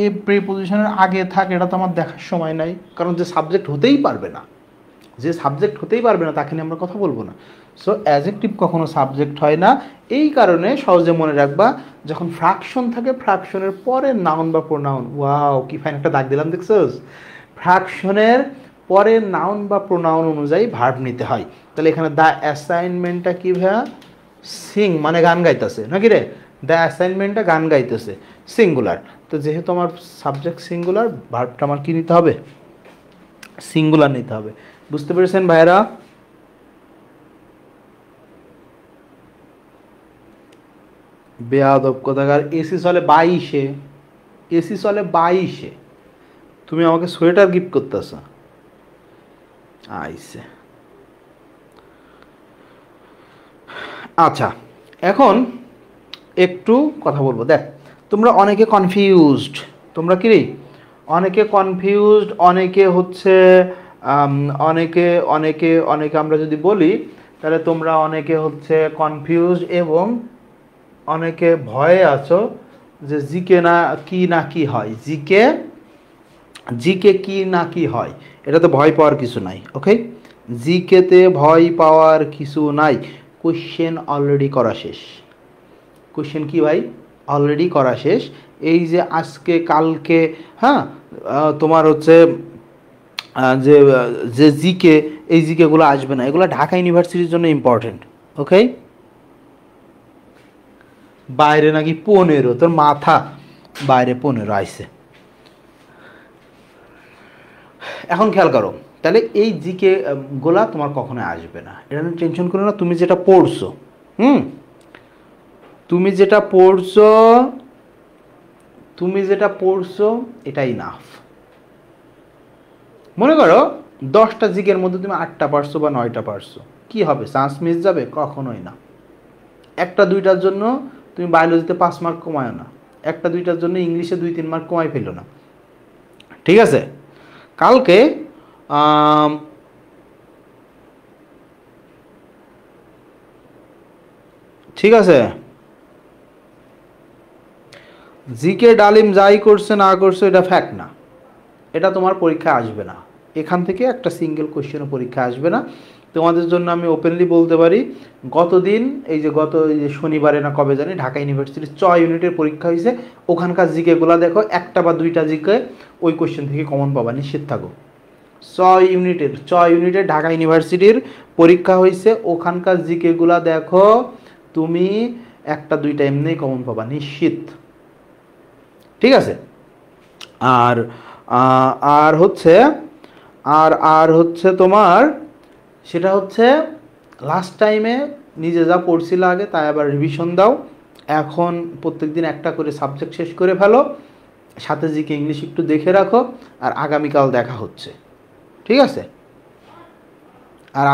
এ প্রিপোজিশনের আগে থাক, এটা তো আমার দেখার সময় নাই, কারণ যে সাবজেক্ট হতেই পারবে না, যে সাবজেক্ট হতেই পারবে না তাকে নিয়ে আমরা কথা বলবো না। সো অ্যাডজেক্টিভ কখনো সাবজেক্ট হয় না। এই কারণে সহজে মনে রাখবা, যখন ফ্র্যাকশন থাকে ফ্র্যাকশনের পরে নাউন বা প্রোনাউন, ওয়াও কি ফাইন একটা দাগ দিলাম দেখছোস, ফ্র্যাকশনের পরে নাউন বা প্রোনাউন অনুযায়ী ভার্ব নিতে হয়। তাহলে এখানে দ্য অ্যাসাইনমেন্টটা কি ভাইয়া, সিং মানে গান গাইতেছে নাকি রে, দ্য অ্যাসাইনমেন্টটা গান গাইতেছে, সিঙ্গুলার। তো যেহেতু আমার সাবজেক্ট সিঙ্গুলার, ভার্বটা আমার কি নিতে হবে, সিঙ্গুলার নিতে হবে। বুঝতে পেরেছেন ভাইয়েরা? বেয়াদব কোথাকার, এসি চলে 22-এ, এসি চলে 22-এ, তুমি আমাকে সোয়েটার গিফট করতেছ। আইসে আচ্ছা, এখন একটু কথা বলবো। দেখ, তোমরা অনেকে কনফিউজড, তোমরা কি রে, অনেকে কনফিউজড, অনেকে হচ্ছে অনেকে অনেকে অনেকে আমরা যদি বলি তাহলে তোমরা অনেকে হচ্ছে কনফিউজড এবং অনেকে ভয়ে আছো যে জিকে না কি হয়, জিকে জিকে কি না কি হয়। এটা তো ভয় পাওয়ার কিছু নাই, ওকে? জিকেতে ভয় পাওয়ার কিছু নাই। কোশ্চেন অলরেডি করা শেষ। কোশ্চেন কি ভাই, অলরেডি করা শেষ। এই যে আজকে কালকে, হ্যাঁ, তোমার হচ্ছে যে যে জিকে, এই জিকেগুলো আসবে না, এগুলো ঢাকা ইউনিভার্সিটির জন্য ইম্পর্টেন্ট, ওকে? বাইরে নাকি 15, তোর মাথা, বাইরে 15 আইছে। এখন খেয়াল করো, তাহলে এই জিকে গোলা তোমার কখনো আসবে না, এটা নিয়ে টেনশন করো না। তুমি যেটা পড়ছো, তুমি যেটা পড়ছো, তুমি যেটা পড়ছো এটাই নাফ। মনে করো 10টা জিকের মধ্যে তুমি 8টা পারছো বা 9টা পারছো, কি হবে, চান্স মিস যাবে? কখনোই না। একটা দুইটার জন্য তুমি বায়োলজিতে 5 মার্ক কমায় না, একটা দুইটার জন্য ইংলিশে 2-3 মার্ক কমাই ফেলো না, ঠিক আছে? কালকে ঠিক আছে, জিকে ডালিম যাই করছে না করছে এটা ফ্যাক্ট না, এটা তোমার পরীক্ষা আসবে না। এখান থেকে একটা সিঙ্গেল কোশ্চেনও পরীক্ষা আসবে না। তোমাদের জন্য আমি ওপেনলি বলতে পারি, গতদিন এই যে শনিবারে না কবে জানি ঢাকা ইউনিভার্সিটির 6 ইউনিটের পরীক্ষা হয়েছে, ওখানকার জিকেগুলো দেখো, একটা বা দুইটা জিকে ওই কোশ্চেন থেকে কমন পাবা, নিশ্চিত থাকো। 6 ইউনিটের ঢাকা ইউনিভার্সিটির পরীক্ষা হয়েছে, ওখানকার জিকেগুলো দেখো, তুমি একটা দুইটা এমনি কমন পাবা, নিশ্চিত, ঠিক আছে? আর আর হচ্ছে আর হচ্ছে তোমার সেটা হচ্ছে লাস্ট টাইমে নিজে যা পড়ছিল আগে তাই আবার রিভিশন দাও। এখন প্রত্যেকদিন একটা করে সাবজেক্ট শেষ করে ফেলো, সাথে জিকে ইংলিশ একটু দেখে রাখো। আর আগামীকাল দেখা হচ্ছে, ঠিক আছে? আর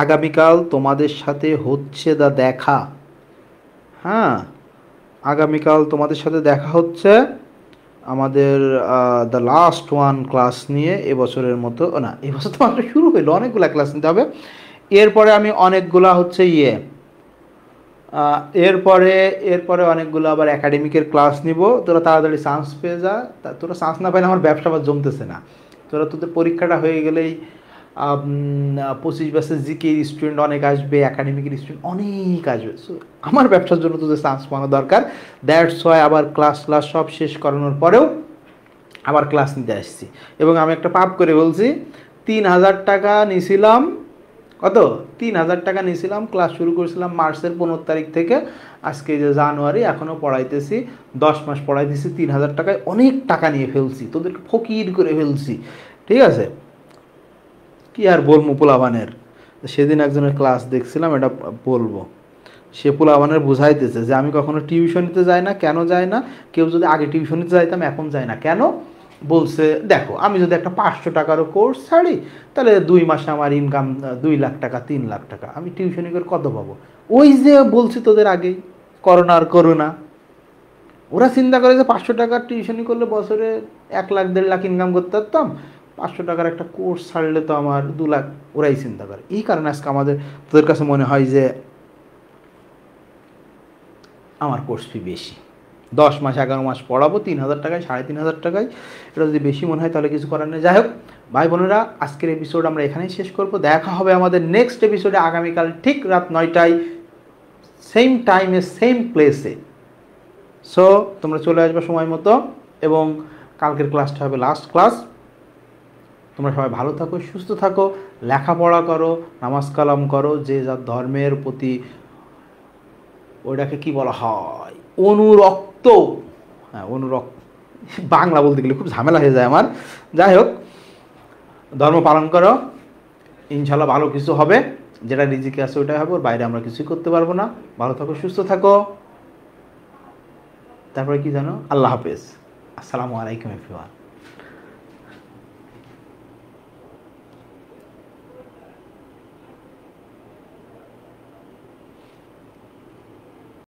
আগামীকাল তোমাদের সাথে হচ্ছে দেখা, হ্যাঁ, আগামীকাল তোমাদের সাথে দেখা হচ্ছে আমাদের দ্য লাস্ট ওয়ান ক্লাস নিয়ে, এবছরের মতো না, এবছর তো মাত্র শুরু হইলো, অনেকগুলো ক্লাস নিতে হবে। এরপরে আমি অনেকগুলা হচ্ছে এরপরে অনেকগুলো আবার একাডেমিকের ক্লাস নিব। তোরা তাড়াতাড়ি চান্স পেয়ে যা, তোরা চান্স না পাইলে আমার ব্যবসা আবার জমতেছে না। তোদের পরীক্ষাটা হয়ে গেলেই 25 ব্যাচের জিকে স্টুডেন্ট অনেক আসবে, একাডেমিকের স্টুডেন্ট অনেক আসবে। সো আমার ব্যবসার জন্য তোদের চান্স পাওয়া দরকার। দ্যাটস ওয়াই আবার ক্লাস সব শেষ করানোর পরেও আবার ক্লাস নিতে আসছি। এবং আমি একটা পাপ করে বলছি, 3000 টাকা নিয়েছিলাম, কত, 3000 টাকা নিয়েছিলাম, ক্লাস শুরু করেছিলাম মার্চের 15 তারিখ থেকে, আজকে যে জানুয়ারি, এখনও পড়াইতেছি, 10 মাস পড়াইতেছি, 3000 টাকায় অনেক টাকা নিয়ে ফেলছি, তোদেরকে ফকির করে ফেলছি, ঠিক আছে? কি আর বলবো পোলাবানের, সেদিন একজনের ক্লাস দেখছিলাম, এটা বলবো, সে পোলাবানের বুঝাইতেছে যে আমি কখনো টিউশনিতে যাই না, কেন যাই না, কেউ যদি আগে টিউশনিতে যাইতাম এখন যাই না কেন, বলছে দেখো আমি যদি একটা 500 টাকারও কোর্স ছাড়ি তাহলে 2 মাসে আমার ইনকাম 2 লাখ টাকা 3 লাখ টাকা, আমি টিউশনি করে কত পাবো? ওই যে বলছি তোদের আগেই, করোনা, ওরা চিন্তা করে যে 500 টাকার টিউশনি করলে বছরে 1 লাখ 1.5 লাখ ইনকাম করতে পারতাম, 500 টাকার একটা কোর্স ছাড়লে তো আমার 2 লাখ, ওরাই চিন্তা করে। এই কারণে আজকে তোদের কাছে মনে হয় যে আমার কোর্স ফি বেশি, 10 মাস 11 মাস পড়াবো 3000 টাকায়, 3500 টাকায়, এটা যদি বেশি মনে হয় তাহলে কিছু করার নেই। যাই হোক ভাই বোনেরা, আজকের এপিসোড আমরা এখানেই শেষ করব। দেখা হবে আমাদের নেক্সট এপিসোডে আগামীকাল ঠিক রাত 9টায়, সেম টাইমে সেম প্লেসে। সো তোমরা চলে আসবে সময় মতো, এবং কালকের ক্লাসটা হবে লাস্ট ক্লাস। তোমরা সবাই ভালো থাকো, সুস্থ থাকো, লেখাপড়া করো, নামাজ কালাম করো, যে যার ধর্মের প্রতি ওইটাকে কি বলা হয়, অনুরক্ত, হ্যাঁ অনুরক্ত, বাংলা বলতে গেলে খুব ঝামেলা হয়ে যায় আমার। যাই হোক, ধর্ম পালন করো, ইনশাল্লাহ ভালো কিছু হবে, যেটা রিজিকে আছে ওইটাই হবে, ওর বাইরে আমরা কিছুই করতে পারবো না। ভালো থাকো, সুস্থ থাকো, তারপরে কি জানো, আল্লাহ হাফেজ, আসসালামু আলাইকুম এভরিওয়ান।